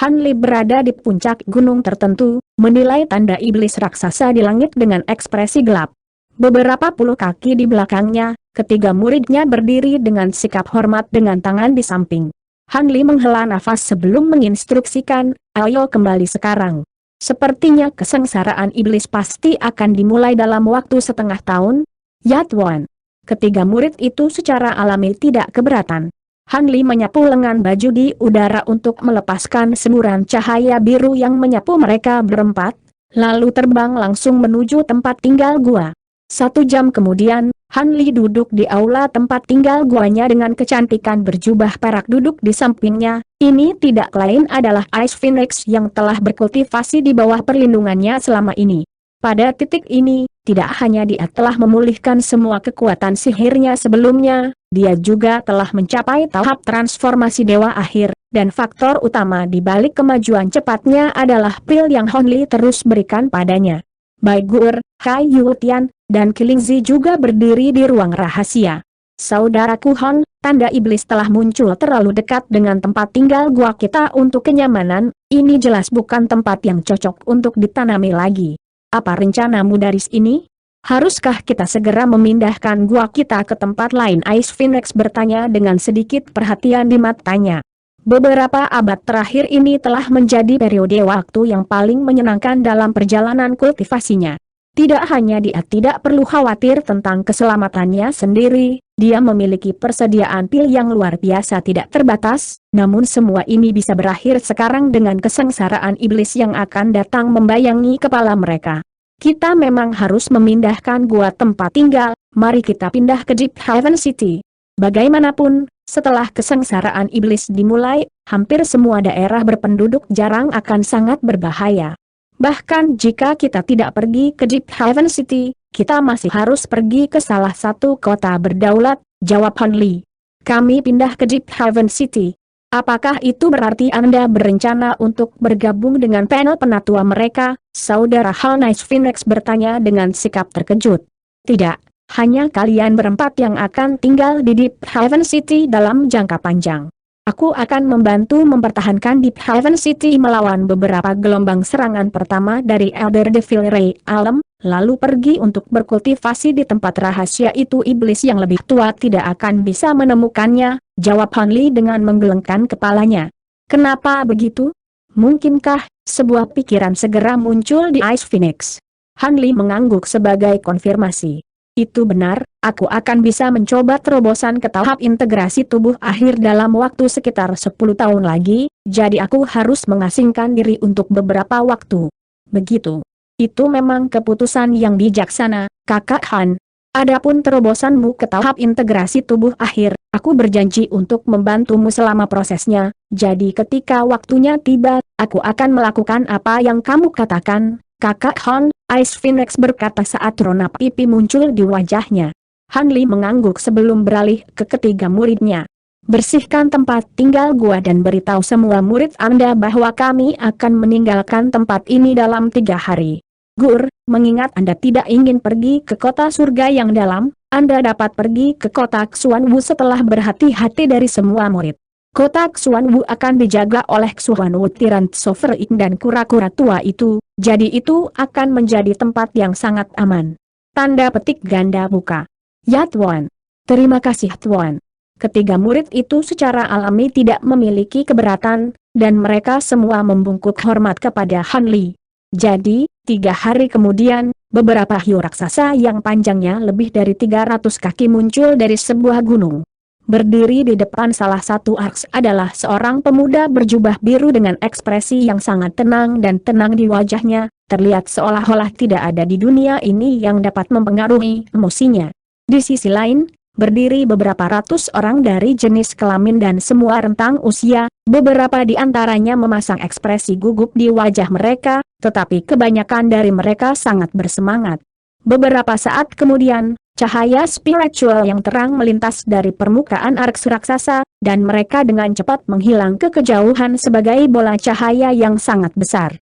Han Li berada di puncak gunung tertentu, menilai tanda iblis raksasa di langit dengan ekspresi gelap. Beberapa puluh kaki di belakangnya, ketiga muridnya berdiri dengan sikap hormat dengan tangan di samping. Han Li menghela nafas sebelum menginstruksikan, ayo kembali sekarang. Sepertinya kesengsaraan iblis pasti akan dimulai dalam waktu setengah tahun. Ya Tuan. Ketiga murid itu secara alami tidak keberatan. Han Li menyapu lengan baju di udara untuk melepaskan semburan cahaya biru yang menyapu mereka berempat, lalu terbang langsung menuju tempat tinggal gua. 1 jam kemudian, Han Li duduk di aula tempat tinggal guanya dengan kecantikan berjubah perak duduk di sampingnya. Ini tidak lain adalah Ice Phoenix yang telah berkultivasi di bawah perlindungannya selama ini. Pada titik ini, tidak hanya dia telah memulihkan semua kekuatan sihirnya sebelumnya, dia juga telah mencapai tahap transformasi dewa akhir, dan faktor utama di balik kemajuan cepatnya adalah pil yang Han Li terus berikan padanya. Baik Gur, Hai Yu Tian, dan Kilingzi juga berdiri di ruang rahasia. Saudaraku Han, tanda iblis telah muncul terlalu dekat dengan tempat tinggal gua kita untuk kenyamanan, ini jelas bukan tempat yang cocok untuk ditanami lagi. Apa rencanamu dari sini? Haruskah kita segera memindahkan gua kita ke tempat lain? Ice Phoenix bertanya dengan sedikit perhatian di matanya. Beberapa abad terakhir ini telah menjadi periode waktu yang paling menyenangkan dalam perjalanan kultivasinya. Tidak hanya dia tidak perlu khawatir tentang keselamatannya sendiri, dia memiliki persediaan pil yang luar biasa tidak terbatas, namun semua ini bisa berakhir sekarang dengan kesengsaraan iblis yang akan datang membayangi kepala mereka. Kita memang harus memindahkan gua tempat tinggal, mari kita pindah ke Deep Haven City. Bagaimanapun, setelah kesengsaraan iblis dimulai, hampir semua daerah berpenduduk jarang akan sangat berbahaya. Bahkan jika kita tidak pergi ke Deep Haven City, kita masih harus pergi ke salah satu kota berdaulat, jawab Han Li. Kami pindah ke Deep Haven City. Apakah itu berarti Anda berencana untuk bergabung dengan panel penatua mereka? Saudara Han Ice Phoenix bertanya dengan sikap terkejut. Tidak. Hanya kalian berempat yang akan tinggal di Deep Haven City dalam jangka panjang. Aku akan membantu mempertahankan Deep Haven City melawan beberapa gelombang serangan pertama dari Elder Devil Ray Alam, lalu pergi untuk berkultivasi di tempat rahasia itu. Iblis yang lebih tua tidak akan bisa menemukannya, jawab Han Li dengan menggelengkan kepalanya. Kenapa begitu? Mungkinkah sebuah pikiran segera muncul di Ice Phoenix? Han Li mengangguk sebagai konfirmasi. Itu benar, aku akan bisa mencoba terobosan ke tahap integrasi tubuh akhir dalam waktu sekitar 10 tahun lagi, jadi aku harus mengasingkan diri untuk beberapa waktu. Begitu. Itu memang keputusan yang bijaksana, Kakak Han. Adapun terobosanmu ke tahap integrasi tubuh akhir, aku berjanji untuk membantumu selama prosesnya, jadi ketika waktunya tiba, aku akan melakukan apa yang kamu katakan, Kakak Han. Ice Phoenix berkata saat rona pipi muncul di wajahnya. Han Li mengangguk sebelum beralih ke ketiga muridnya. Bersihkan tempat tinggal gua dan beritahu semua murid Anda bahwa kami akan meninggalkan tempat ini dalam 3 hari. Gur, mengingat Anda tidak ingin pergi ke kota surga yang dalam, Anda dapat pergi ke kota Xuanwu setelah berhati-hati dari semua murid. Kota Xuanwu akan dijaga oleh Xuanwu Tiran Sovereign dan kura-kura tua itu, jadi itu akan menjadi tempat yang sangat aman. Tanda petik ganda buka. Ya Tuan. Terima kasih Tuan. Ketiga murid itu secara alami tidak memiliki keberatan, dan mereka semua membungkuk hormat kepada Han Li. Jadi, 3 hari kemudian, beberapa hiu raksasa yang panjangnya lebih dari 300 kaki muncul dari sebuah gunung. Berdiri di depan salah satu arks adalah seorang pemuda berjubah biru dengan ekspresi yang sangat tenang dan tenang di wajahnya, terlihat seolah-olah tidak ada di dunia ini yang dapat mempengaruhi emosinya. Di sisi lain, berdiri beberapa ratus orang dari jenis kelamin dan semua rentang usia, beberapa di antaranya memasang ekspresi gugup di wajah mereka, tetapi kebanyakan dari mereka sangat bersemangat. Beberapa saat kemudian, cahaya spiritual yang terang melintas dari permukaan arks raksasa, dan mereka dengan cepat menghilang ke kejauhan sebagai bola cahaya yang sangat besar.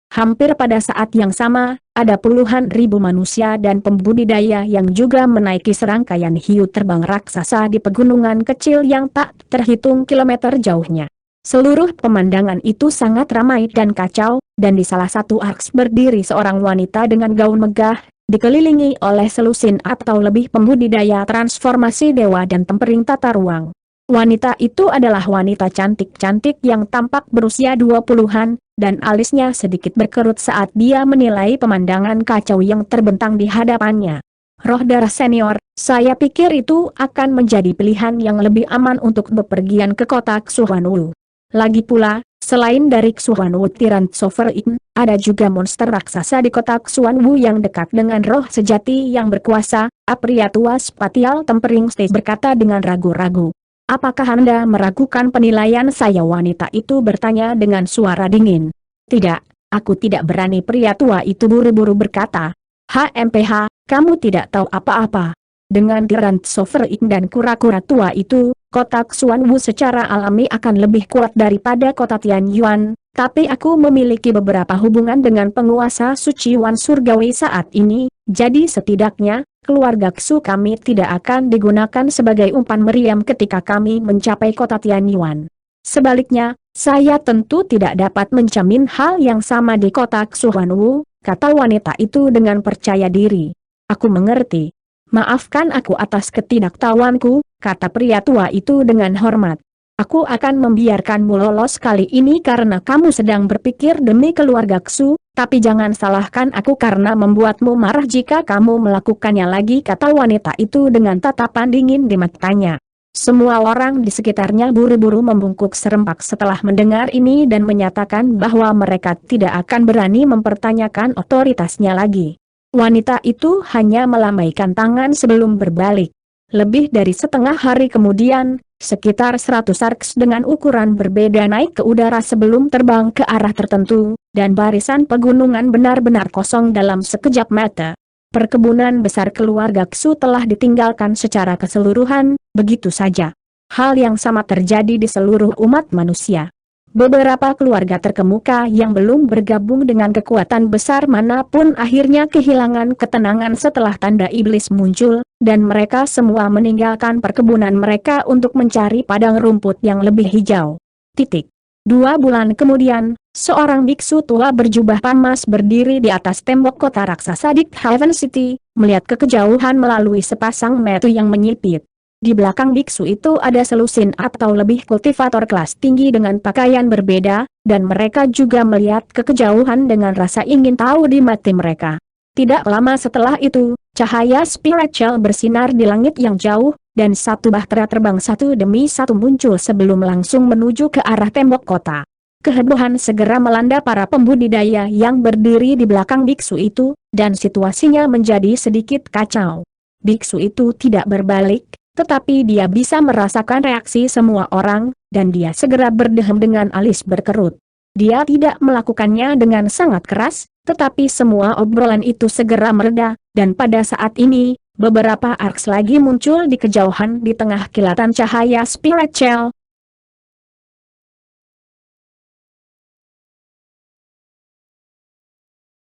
Hampir pada saat yang sama, ada puluhan ribu manusia dan pembudidaya yang juga menaiki serangkaian hiu terbang raksasa di pegunungan kecil yang tak terhitung kilometer jauhnya. Seluruh pemandangan itu sangat ramai dan kacau, dan di salah satu arks berdiri seorang wanita dengan gaun megah, dikelilingi oleh selusin atau lebih pembudidaya transformasi dewa dan tempering tata ruang. Wanita itu adalah wanita cantik-cantik yang tampak berusia 20-an, dan alisnya sedikit berkerut saat dia menilai pemandangan kacau yang terbentang di hadapannya. Roh darah senior, saya pikir itu akan menjadi pilihan yang lebih aman untuk bepergian ke kota Xuanwu. Lagi pula, selain dari Xuanwu Tiran Sovereign, ada juga monster raksasa di kota Xuanwu yang dekat dengan roh sejati yang berkuasa. Pria tua Spatial Tempering Stage berkata dengan ragu-ragu. Apakah Anda meragukan penilaian saya? Wanita itu bertanya dengan suara dingin. Tidak, aku tidak berani, pria tua itu buru-buru berkata. HMPH, kamu tidak tahu apa-apa. Dengan Tiran Sovereign dan kura-kura tua itu, kota Xuanwu secara alami akan lebih kuat daripada kota Tianyuan, tapi aku memiliki beberapa hubungan dengan penguasa suci Wan Surgawi saat ini, jadi setidaknya, keluarga Xu kami tidak akan digunakan sebagai umpan meriam ketika kami mencapai kota Tianyuan. Sebaliknya, saya tentu tidak dapat menjamin hal yang sama di kota Xuanwu, kata wanita itu dengan percaya diri. Aku mengerti. Maafkan aku atas ketidaktahuanku, kata pria tua itu dengan hormat. Aku akan membiarkanmu lolos kali ini karena kamu sedang berpikir demi keluarga Xu, tapi jangan salahkan aku karena membuatmu marah jika kamu melakukannya lagi, kata wanita itu dengan tatapan dingin di matanya. Semua orang di sekitarnya buru-buru membungkuk serempak setelah mendengar ini dan menyatakan bahwa mereka tidak akan berani mempertanyakan otoritasnya lagi. Wanita itu hanya melambaikan tangan sebelum berbalik. Lebih dari setengah hari kemudian, sekitar 100 arks dengan ukuran berbeda naik ke udara sebelum terbang ke arah tertentu, dan barisan pegunungan benar-benar kosong dalam sekejap mata. Perkebunan besar keluarga Xu telah ditinggalkan secara keseluruhan, begitu saja. Hal yang sama terjadi di seluruh umat manusia. Beberapa keluarga terkemuka yang belum bergabung dengan kekuatan besar manapun akhirnya kehilangan ketenangan setelah tanda iblis muncul, dan mereka semua meninggalkan perkebunan mereka untuk mencari padang rumput yang lebih hijau. 2 bulan kemudian, seorang biksu tua berjubah pamas berdiri di atas tembok kota raksasa di Heaven City, melihat ke kejauhan melalui sepasang mata yang menyipit. Di belakang biksu itu ada selusin atau lebih kultivator kelas tinggi dengan pakaian berbeda, dan mereka juga melihat ke kejauhan dengan rasa ingin tahu di mata mereka. Tidak lama setelah itu, cahaya spiritual bersinar di langit yang jauh, dan satu bahtera terbang satu demi satu muncul sebelum langsung menuju ke arah tembok kota. Kehebohan segera melanda para pembudidaya yang berdiri di belakang biksu itu, dan situasinya menjadi sedikit kacau. Biksu itu tidak berbalik, tetapi dia bisa merasakan reaksi semua orang, dan dia segera berdehem dengan alis berkerut. Dia tidak melakukannya dengan sangat keras, tetapi semua obrolan itu segera mereda, dan pada saat ini, beberapa arks lagi muncul di kejauhan di tengah kilatan cahaya spiritual,